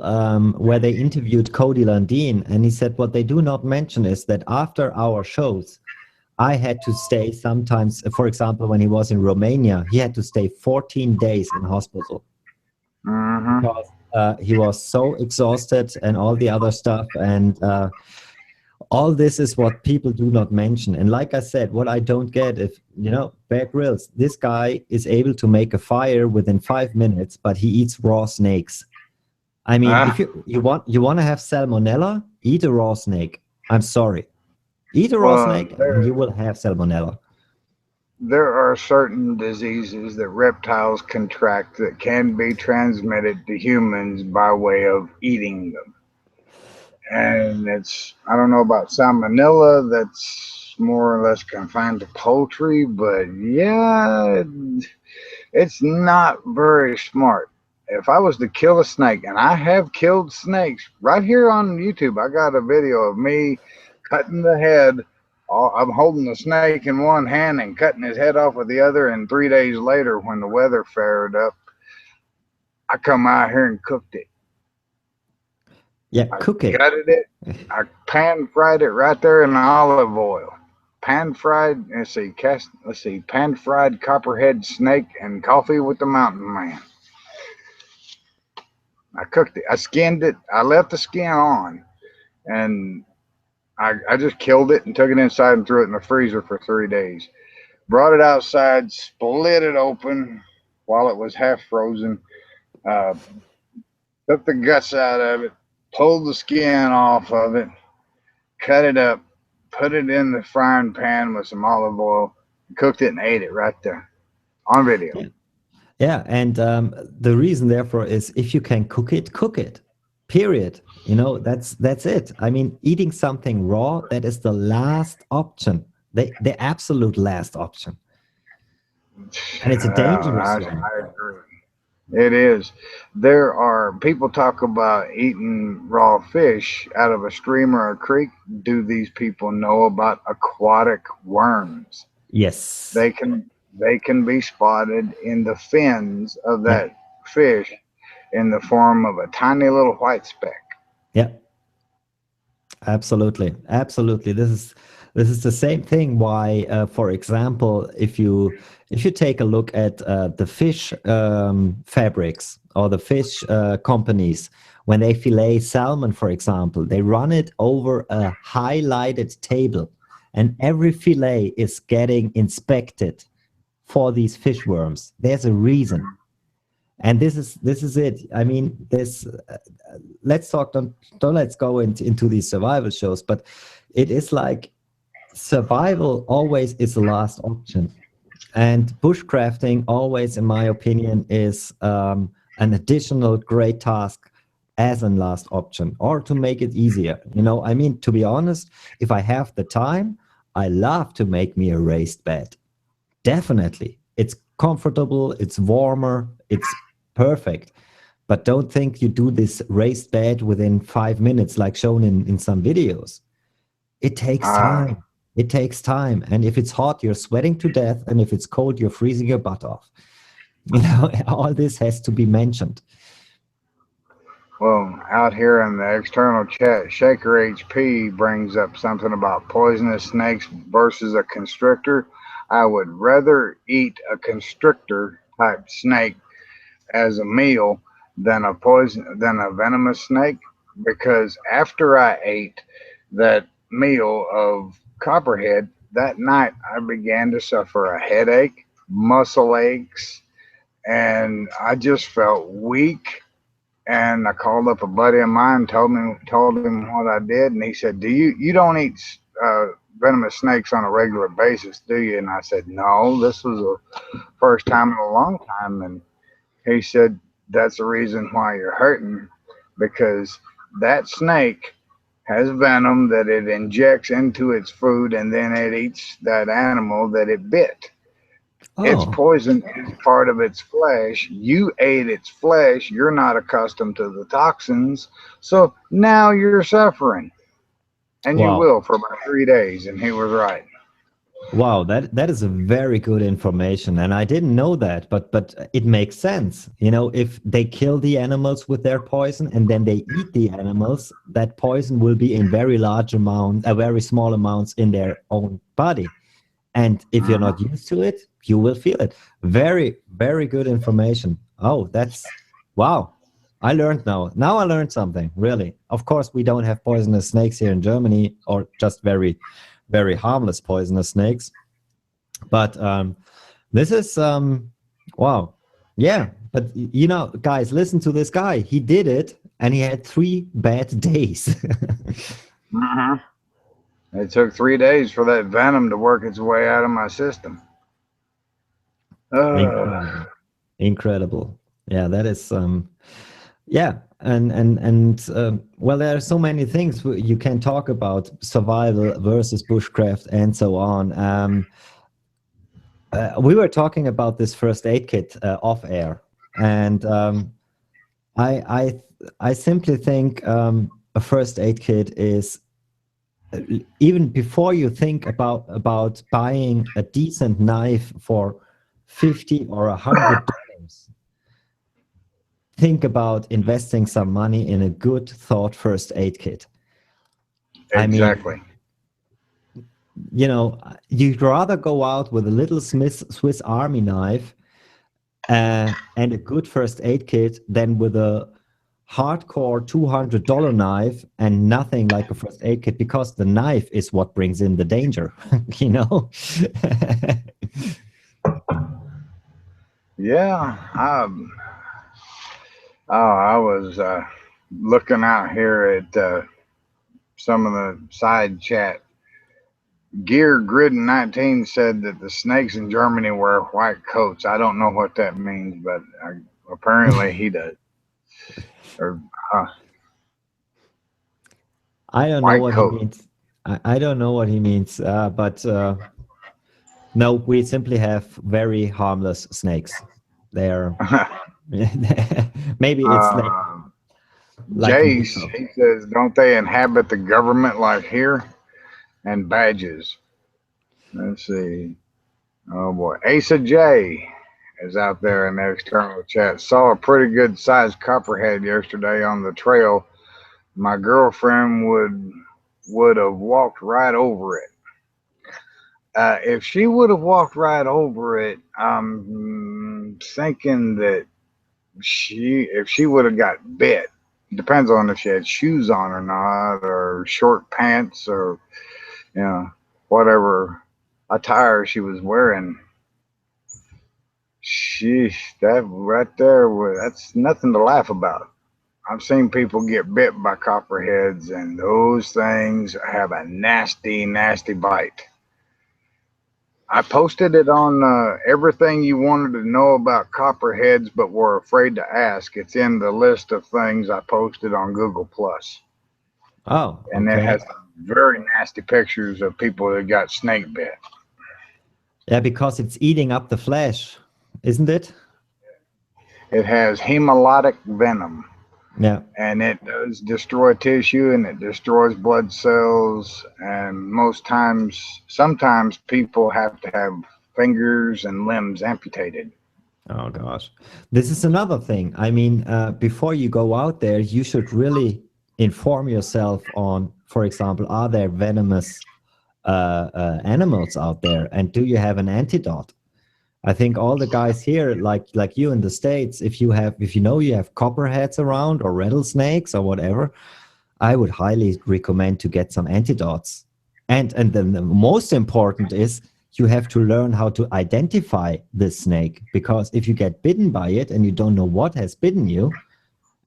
Speaker 2: where they interviewed Cody Landine, and he said what they do not mention is that after our shows, I had to stay sometimes, for example, when he was in Romania, he had to stay 14 days in hospital
Speaker 1: Mm-hmm.
Speaker 2: because he was so exhausted and all the other stuff. And all this is what people do not mention. And like I said, what I don't get, if you know, Bear Grylls, this guy is able to make a fire within 5 minutes, but he eats raw snakes. I mean, if
Speaker 1: Ah,
Speaker 2: you want to have salmonella, eat a raw snake. I'm sorry, eat a raw
Speaker 1: well,
Speaker 2: snake, and you will have salmonella.
Speaker 1: there are certain diseases that reptiles contract that can be transmitted to humans by way of eating them. And it's, I don't know about salmonella, that's more or less confined to poultry, but yeah, it's not very smart. If I was to kill a snake, and I have killed snakes right here on YouTube, I got a video of me cutting the head. I'm holding the snake in one hand and cutting his head off with the other. And 3 days later, when the weather faired up, I come out here and cooked it.
Speaker 2: Yeah,
Speaker 1: I
Speaker 2: cook it.
Speaker 1: gutted it. I pan fried it right there in olive oil. Pan fried. Let's see. Pan fried copperhead snake and coffee with the mountain man. I cooked it. I skinned it. I left the skin on, and I just killed it and took it inside and threw it in the freezer for 3 days. Brought it outside, split it open while it was half frozen. Uh, Took the guts out of it, pulled the skin off of it, cut it up, put it in the frying pan with some olive oil, cooked it and ate it right there on video.
Speaker 2: Yeah, yeah. And the reason, therefore, is if you can cook it, cook it. Period. You know, that's it. I mean, eating something raw, that is the last option, the absolute last option, and it's a dangerous one.
Speaker 1: I agree. It is. There are people talk about eating raw fish out of a stream or a creek. Do these people know about aquatic worms?
Speaker 2: Yes.
Speaker 1: They can be spotted in the fins of
Speaker 2: Yeah.
Speaker 1: that fish in the form of a tiny little white speck.
Speaker 2: Yeah. Absolutely, absolutely. This is the same thing. Why, for example, if you take a look at the fish fabrics or the fish companies, when they fillet salmon, for example, they run it over a highlighted table, and every fillet is getting inspected for these fish worms. There's a reason. And this is it. I mean, this let's talk, don't let's go into these survival shows, but it is like survival always is the last option, and bushcrafting always, in my opinion, is an additional great task as a last option, or to make it easier. I mean, to be honest, if I have the time, I love to make me a raised bed. Definitely, it's comfortable, it's warmer, it's perfect. But don't think you do this raised bed within 5 minutes, like shown in some videos. It takes
Speaker 1: Uh,
Speaker 2: time. It takes time. And if it's hot, you're sweating to death. And if it's cold, you're freezing your butt off. All this has to be mentioned.
Speaker 1: well, out here in the external chat, Shaker HP brings up something about poisonous snakes versus a constrictor. I would rather eat a constrictor type snake as a meal than a venomous snake, because after I ate that meal of copperhead that night, I began to suffer a headache, muscle aches, and I just felt weak. And I called up a buddy of mine, told him what I did, and he said, "Do you don't eat venomous snakes on a regular basis, do you?" And I said, "No, this was the first time in a long time." And He said that's the reason why you're hurting, because that snake has venom that it injects into its food and then it eats that animal that it bit. Its
Speaker 2: Oh,
Speaker 1: poison is part of its flesh. You ate its flesh. You're not accustomed to the toxins. So now you're suffering. And you
Speaker 2: wow.
Speaker 1: will for about 3 days. And he was right.
Speaker 2: Wow, that is a very good information, and I didn't know that, but it makes sense. You know, if they kill the animals with their poison and then they eat the animals, that poison will be in very large amount, very small amounts in their own body. And if you're not
Speaker 1: Mhm.
Speaker 2: used to it, you will feel it. Very, very good information. Oh, that's wow. I learned now. Now I learned something, really. Of course, we don't have poisonous snakes here in Germany, or just very, very harmless poisonous snakes. But this is wow. Yeah. But you know, guys, listen to this guy. He did it and he had 3 bad days.
Speaker 1: Mhm. It took 3 days for that venom to work its way out of my system. Uh,
Speaker 2: Incredible. Incredible. Yeah, that is yeah, and well, there are so many things you can talk about survival versus bushcraft and so on. We were talking about this first aid kit off air, and I I I simply think a first aid kit is even before you think about buying a decent knife for 50 or $100. Think about investing some money in a good thought first aid kit. I mean,
Speaker 1: exactly.
Speaker 2: you know, you'd rather go out with a little Swiss Army knife and a good first aid kit than with a hardcore $200 knife and nothing like a first aid kit, because the knife is what brings in the danger, you know?
Speaker 1: Yeah. I was looking out here at some of the side chat. Gear Grid 19 said that the snakes in Germany wear white coats. I don't know what that means, but apparently he does. Or uh,
Speaker 2: I don't know
Speaker 1: white
Speaker 2: what he
Speaker 1: coat.
Speaker 2: means. I don't know what he means, but no, we simply have very harmless snakes. They're maybe it's
Speaker 1: uh,
Speaker 2: like in
Speaker 1: Jace,
Speaker 2: Brazil.
Speaker 1: he says, don't they inhabit the government like here? And badges. Let's see. Oh boy. Asa J is out there in the external chat. Saw a pretty good sized copperhead yesterday on the trail. My girlfriend would have walked right over it. If she would have walked right over it, I'm thinking that if she would have got bit, depends on if she had shoes on or not, or short pants, or you know whatever attire she was wearing. Sheesh, that right there, that's nothing to laugh about. I've seen people get bit by copperheads, and those things have a nasty, nasty bite. I posted it on everything you wanted to know about copperheads but were afraid to ask. It's in the list of things I posted on Google Plus,
Speaker 2: Oh,
Speaker 1: and it
Speaker 2: okay.
Speaker 1: has some very nasty pictures of people that got snake bit.
Speaker 2: Yeah, because it's eating up the flesh, isn't it?
Speaker 1: It has hemolytic venom,
Speaker 2: Yeah.
Speaker 1: and it does destroy tissue and it destroys blood cells. And most times, sometimes people have to have fingers and limbs amputated.
Speaker 2: Oh gosh. This is another thing. I mean, before you go out there, you should really inform yourself on, for example, are there venomous animals out there, and do you have an antidote? I think all the guys here, like you in the States, if you know you have copperheads around or rattlesnakes or whatever, I would highly recommend to get some antidotes. And then the most important is you have to learn how to identify this snake, because if you get bitten by it and you don't know what has bitten you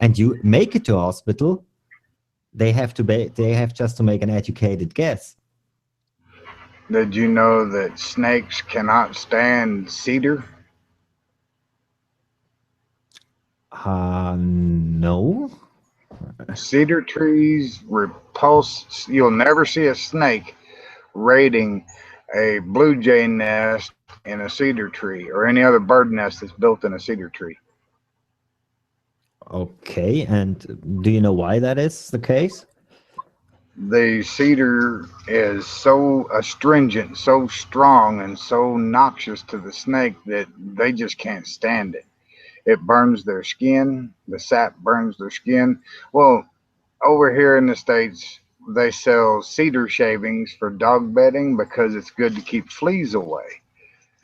Speaker 2: and you make it to hospital, they have just to make an educated guess.
Speaker 1: Did you know that snakes cannot stand cedar?
Speaker 2: No.
Speaker 1: Cedar trees repulse. You'll never see a snake raiding a blue jay nest in a cedar tree or any other bird nest that's built in a cedar tree.
Speaker 2: Okay, and do you know why that is the case?
Speaker 1: The cedar is so astringent, so strong, and so noxious to the snake that they just can't stand it. It burns their skin. The sap burns their skin. Well, over here in the States, they sell cedar shavings for dog bedding because it's good to keep fleas away.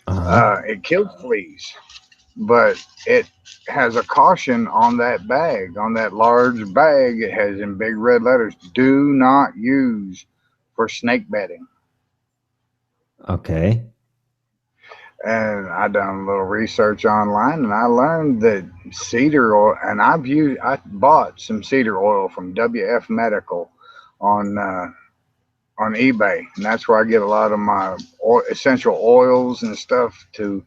Speaker 2: Uh-huh.
Speaker 1: It kills fleas, but it has a caution on that bag. On that large bag, it has in big red letters, do not use for snake bedding.
Speaker 2: Okay.
Speaker 1: And I done a little research online, and I learned that cedar oil, and I bought some cedar oil from WF Medical on on eBay, and that's where I get a lot of my essential oils and stuff to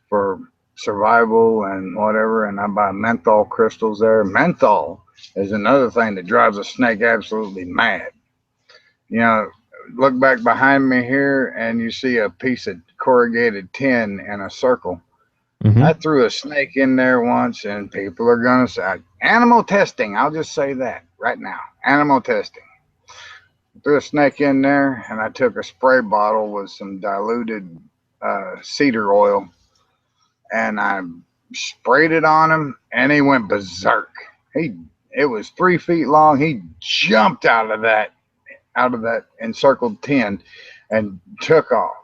Speaker 1: for survival and whatever. And I buy menthol crystals there. Menthol is another thing that drives a snake absolutely mad. You know, look back behind me here, and you see a piece of corrugated tin in a circle. I
Speaker 2: Mm-hmm.
Speaker 1: threw a snake in there once, and people are going to say animal testing. I'll just say that right now, animal testing. Threw a snake in there, and I took a spray bottle with some diluted cedar oil, and I sprayed it on him, and he went berserk. He It was 3 feet long. He jumped out of that encircled tin and took off.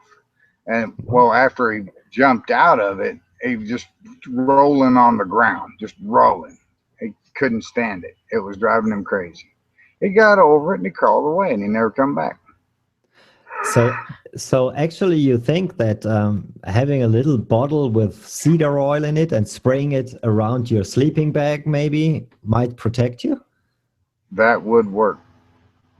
Speaker 1: And well, after he jumped out of it, he was just rolling on the ground, just rolling. He couldn't stand it. It was driving him crazy. He got over it and he crawled away and he never come back.
Speaker 2: So, so actually, you think that having a little bottle with cedar oil in it and spraying it around your sleeping bag maybe might protect you?
Speaker 1: That would work.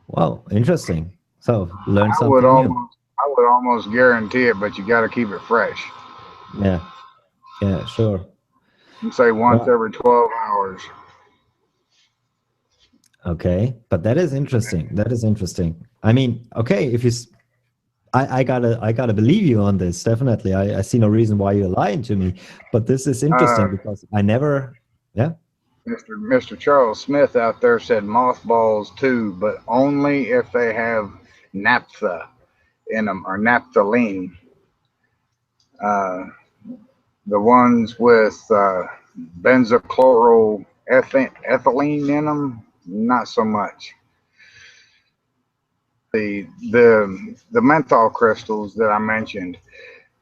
Speaker 2: Wow, interesting. So, learn
Speaker 1: I would
Speaker 2: something new.
Speaker 1: almost, I would almost guarantee it, but you got to keep it fresh.
Speaker 2: Yeah, yeah, sure.
Speaker 1: You say once
Speaker 2: Well,
Speaker 1: every 12 hours.
Speaker 2: okay, but that is interesting. That is interesting. I mean, okay, if you, I gotta believe you on this. Definitely, I see no reason why you're lying to me. But this is interesting
Speaker 1: Uh,
Speaker 2: because I never, yeah.
Speaker 1: Mr. Charles Smith out there said mothballs too, but only if they have naphtha in them or naphthalene. Uh, the ones with benzochloroethylene in them, not so much. The menthol crystals that I mentioned,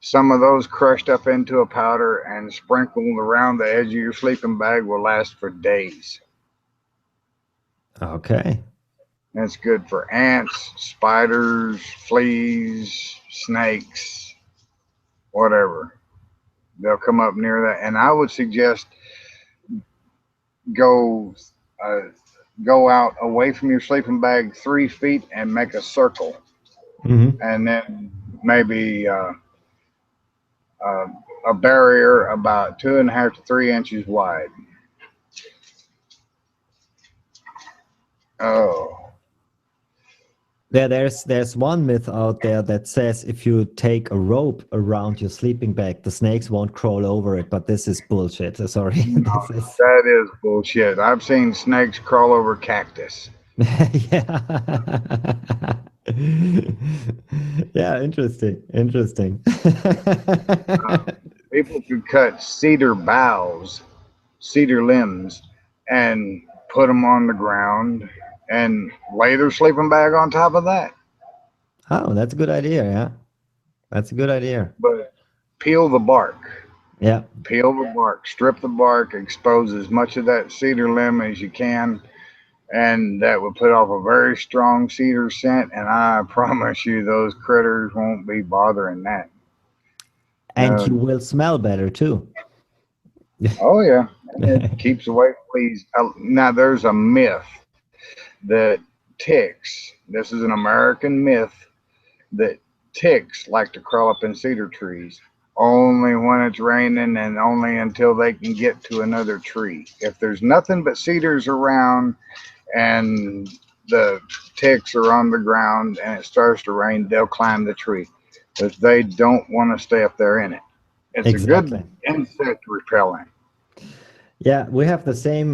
Speaker 1: some of those crushed up into a powder and sprinkled around the edge of your sleeping bag will last for days.
Speaker 2: Okay.
Speaker 1: That's good for ants, spiders, fleas, snakes, whatever. They'll come up near that, and I would suggest go uh, go out away from your sleeping bag 3 feet and make a circle,
Speaker 2: Hmm.
Speaker 1: and then maybe uh, a barrier about 2.5 to 3 inches wide. Oh,
Speaker 2: Yeah, there's one myth out there that says if you take a rope around your sleeping bag, the snakes won't crawl over it. But this is bullshit. Sorry,
Speaker 1: no,
Speaker 2: this is
Speaker 1: that is bullshit. I've seen snakes crawl over cactus.
Speaker 2: yeah. Yeah, interesting. Interesting.
Speaker 1: Uh, People could cut cedar boughs, cedar limbs, and put them on the ground and lay their sleeping bag on top of that.
Speaker 2: Oh, that's a good idea. Yeah, that's a good idea.
Speaker 1: But peel the bark.
Speaker 2: Yeah.
Speaker 1: Peel the bark, strip the bark, expose as much of that cedar limb as you can, and that would put off a very strong cedar scent. And I promise you, those critters won't be bothering that.
Speaker 2: And
Speaker 1: Uh,
Speaker 2: you will smell better too.
Speaker 1: oh yeah, it keeps away fleas. Now there's a myth that ticks. This is an American myth that ticks like to crawl up in cedar trees. only when it's raining and only until they can get to another tree. If there's nothing but cedars around and the ticks are on the ground and it starts to rain, they'll climb the tree because they don't want to stay up there in it. It's a good
Speaker 2: Exactly.
Speaker 1: insect repellent.
Speaker 2: Yeah, we have the same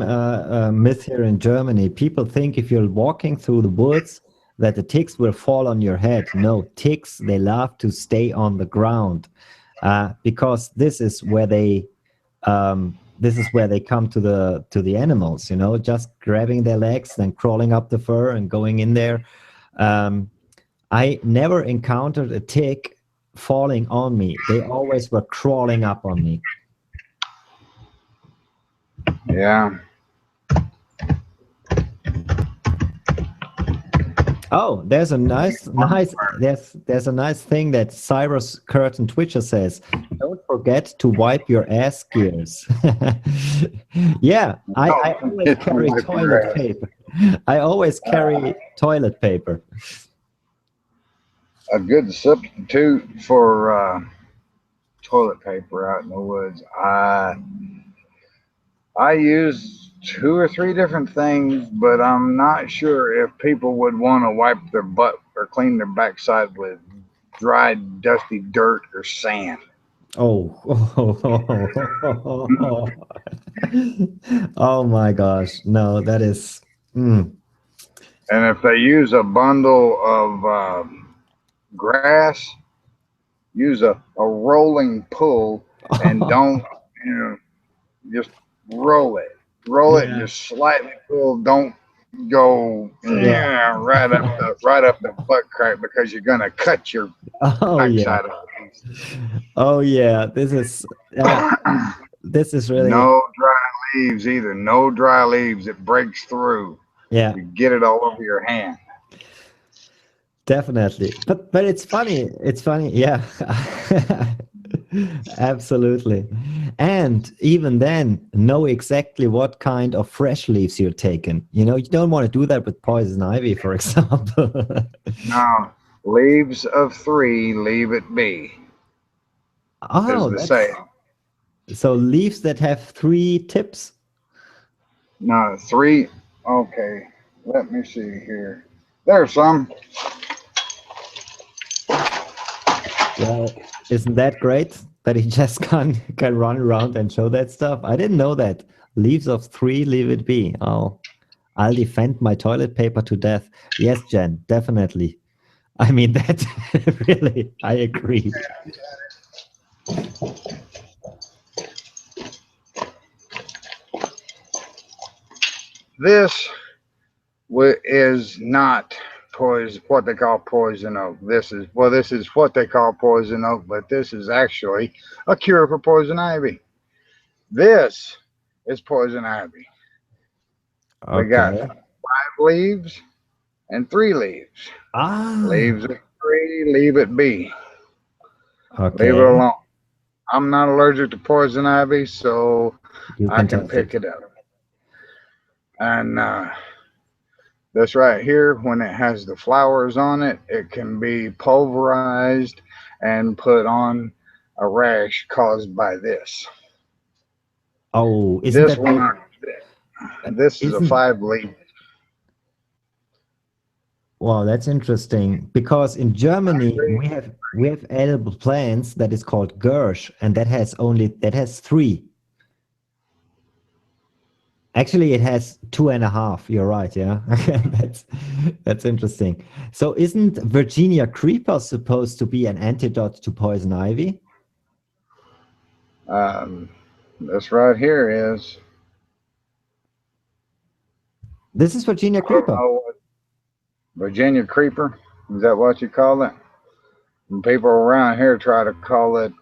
Speaker 2: myth here in Germany. People think if you're walking through the woods that the ticks will fall on your head. No, ticks, they love to stay on the ground because this is where they come to the animals, you know, just grabbing their legs, then crawling up the fur and going in there. Um, I never encountered a tick falling on me. They always were crawling up on me.
Speaker 1: Yeah.
Speaker 2: Oh, there's a nice thing that Cyrus Curtin Twitcher says. Don't forget to wipe your ass gears. Yeah, I always
Speaker 1: It's
Speaker 2: carry
Speaker 1: like
Speaker 2: toilet
Speaker 1: grass.
Speaker 2: paper. I always carry toilet paper.
Speaker 1: A good substitute for toilet paper out in the woods. I use two or three different things, but I'm not sure if people would want to wipe their butt or clean their backside with dry, dusty dirt or sand.
Speaker 2: Oh, oh my gosh. No, that is
Speaker 1: And if they use a bundle of grass, use a rolling pull and don't, you know, just roll it. Roll it and
Speaker 2: yeah,
Speaker 1: just slightly pull. Don't go
Speaker 2: yeah.
Speaker 1: right up the butt crack because you're gonna cut your
Speaker 2: Oh yeah.
Speaker 1: backside off.
Speaker 2: Oh yeah. This is really
Speaker 1: No dry leaves either. No dry leaves. It breaks through.
Speaker 2: yeah.
Speaker 1: You get it all over your hand.
Speaker 2: Definitely. But it's funny. It's funny. Yeah. Absolutely. And even then, know exactly what kind of fresh leaves you're taking. You know, you don't want to do that with poison ivy, for example.
Speaker 1: Now, leaves of three, leave it be, is
Speaker 2: Oh,
Speaker 1: the
Speaker 2: that's
Speaker 1: saying.
Speaker 2: so leaves that have three tips.
Speaker 1: No, three. Okay, let me see here. There's some.
Speaker 2: Well, isn't that great that he just can run around and show that stuff? I didn't know that. Leaves of three, leave it be. Oh, I'll defend my toilet paper to death. Yes, Jen, definitely. I mean that really, I agree.
Speaker 1: This is not poison. What they call poison oak. This is what they call poison oak, but this is actually a cure for poison ivy. This is poison ivy. We got
Speaker 2: Okay.
Speaker 1: 5 leaves and 3 leaves. Leaves
Speaker 2: Ah,
Speaker 1: of three, leave it be. Leave it
Speaker 2: okay.
Speaker 1: alone. I'm not allergic to poison ivy, so
Speaker 2: You
Speaker 1: I
Speaker 2: can
Speaker 1: can
Speaker 2: touch
Speaker 1: pick
Speaker 2: it.
Speaker 1: it up. And this right here, when it has the flowers on it, it can be pulverized and put on a rash caused by this.
Speaker 2: Oh, isn't
Speaker 1: This
Speaker 2: that
Speaker 1: will
Speaker 2: great?
Speaker 1: not. This is a
Speaker 2: Isn't
Speaker 1: 5 leaf.
Speaker 2: Wow, that's interesting because in Germany we have edible plants that is called Gersh, and that has three. Actually, it has two and a half. You're right, yeah. That's interesting. So isn't Virginia creeper supposed to be an antidote to poison ivy?
Speaker 1: Um, this right here is.
Speaker 2: This is Virginia
Speaker 1: I don't
Speaker 2: creeper.
Speaker 1: know what Virginia creeper. Is that what you call it? And people around here try to call it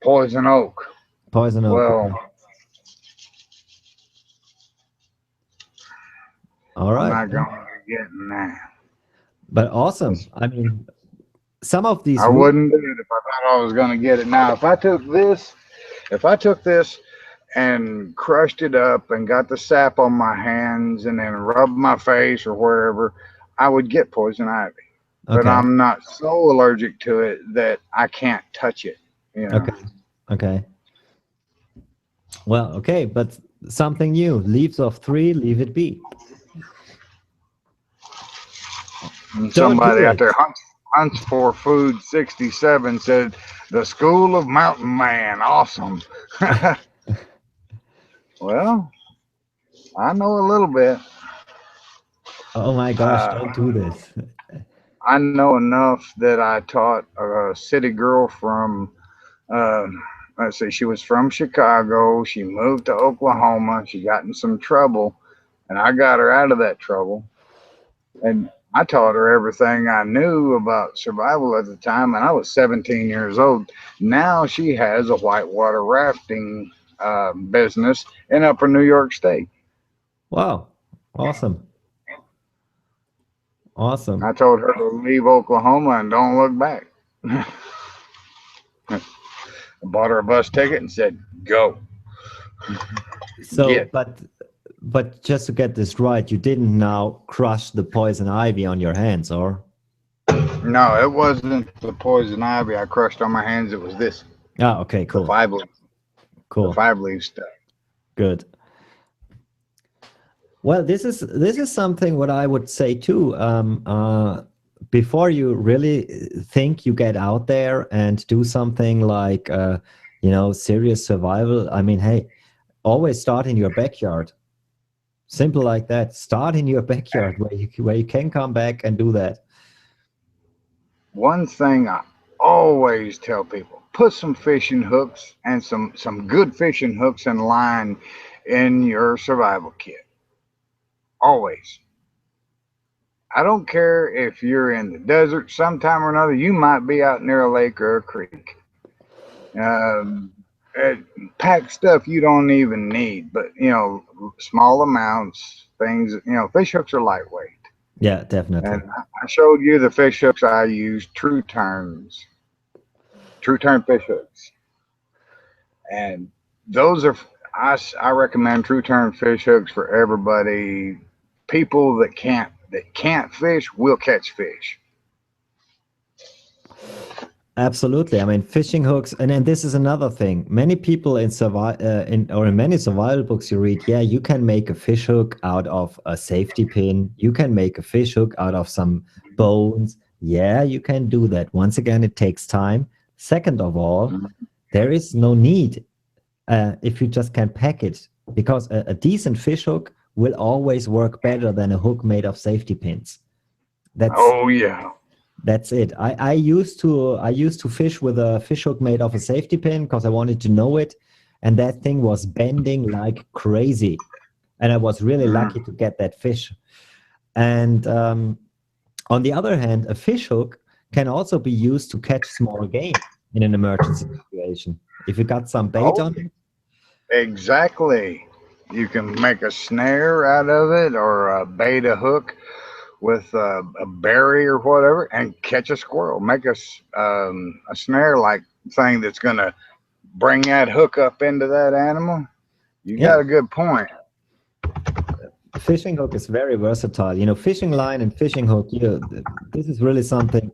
Speaker 1: poison oak.
Speaker 2: Poison oak.
Speaker 1: Well,
Speaker 2: Okay. All
Speaker 1: I'm
Speaker 2: right.
Speaker 1: not going to be getting that.
Speaker 2: But awesome.
Speaker 1: That's,
Speaker 2: I mean, some of these
Speaker 1: I
Speaker 2: roots.
Speaker 1: wouldn't do it if I thought I was going to get it. Now, if I took this and crushed it up and got the sap on my hands and then rubbed my face or wherever, I would get poison ivy. But
Speaker 2: Okay.
Speaker 1: I'm not so allergic to it that I can't touch it. You know,
Speaker 2: Okay. Okay. Well, okay, but something new. Leaves of three, leave it be.
Speaker 1: and
Speaker 2: Don't do
Speaker 1: somebody out
Speaker 2: it.
Speaker 1: there hunts for food 67 said the School of Mountain Man, awesome. Well, I know a little bit.
Speaker 2: Oh my gosh,
Speaker 1: Uh,
Speaker 2: don't do this.
Speaker 1: I know enough that I taught a city girl from, let's see, she was from Chicago. She moved to Oklahoma. She got in some trouble, and I got her out of that trouble. And I taught her everything I knew about survival at the time, and I was 17 years old. Now she has a whitewater rafting business in Upper New York State.
Speaker 2: Wow. Awesome. Awesome.
Speaker 1: I told her to leave Oklahoma and don't look back. I bought her a bus ticket and said, "Go
Speaker 2: So,
Speaker 1: get."
Speaker 2: but just to get this right, you didn't now crush the poison ivy on your hands, or?
Speaker 1: No, it wasn't the poison ivy I crushed on my hands. It was this,
Speaker 2: Ah, okay,
Speaker 1: the
Speaker 2: cool.
Speaker 1: five leaf, the
Speaker 2: Cool.
Speaker 1: 5 leaf stuff.
Speaker 2: Good. Well, this is something what I would say too. Before you really think you get out there and do something like serious survival, I mean, hey, always start in your backyard. Simple like that. Start in your backyard where you can come back and do that.
Speaker 1: One thing I always tell people: put some fishing hooks and some good fishing hooks and line in your survival kit. Always. I don't care if you're in the desert sometime or another. You might be out near a lake or a creek. Um, it, pack stuff you don't even need, but small amounts. Things. Fish hooks are lightweight.
Speaker 2: Yeah, definitely.
Speaker 1: And I showed you the fish hooks I use, true turn fish hooks. And those are, I recommend true turn fish hooks for everybody. People that can't fish will catch fish.
Speaker 2: Absolutely. I mean, fishing hooks, and then this is another thing. Many people in many survival books you read, yeah, you can make a fish hook out of a safety pin. You can make a fish hook out of some bones. Yeah, you can do that. Once again, it takes time. Second of all, there is no need if you just can pack it, because a decent fish hook will always work better than a hook made of safety pins. That's
Speaker 1: Oh yeah.
Speaker 2: That's it. I used to fish with a fish hook made of a safety pin because I wanted to know it, and that thing was bending like crazy, and I was really
Speaker 1: Mm.
Speaker 2: lucky to get that fish. And on the other hand, a fish hook can also be used to catch small game in an emergency situation. If you got some bait
Speaker 1: Oh,
Speaker 2: on it,
Speaker 1: exactly. You can make a snare out of it or a bait a hook with a berry or whatever and catch a squirrel. Make a snare like thing that's going to bring that hook up into that animal. You
Speaker 2: yeah,
Speaker 1: got a good point.
Speaker 2: fishing hook is very versatile. Fishing line and fishing hook. This is really something.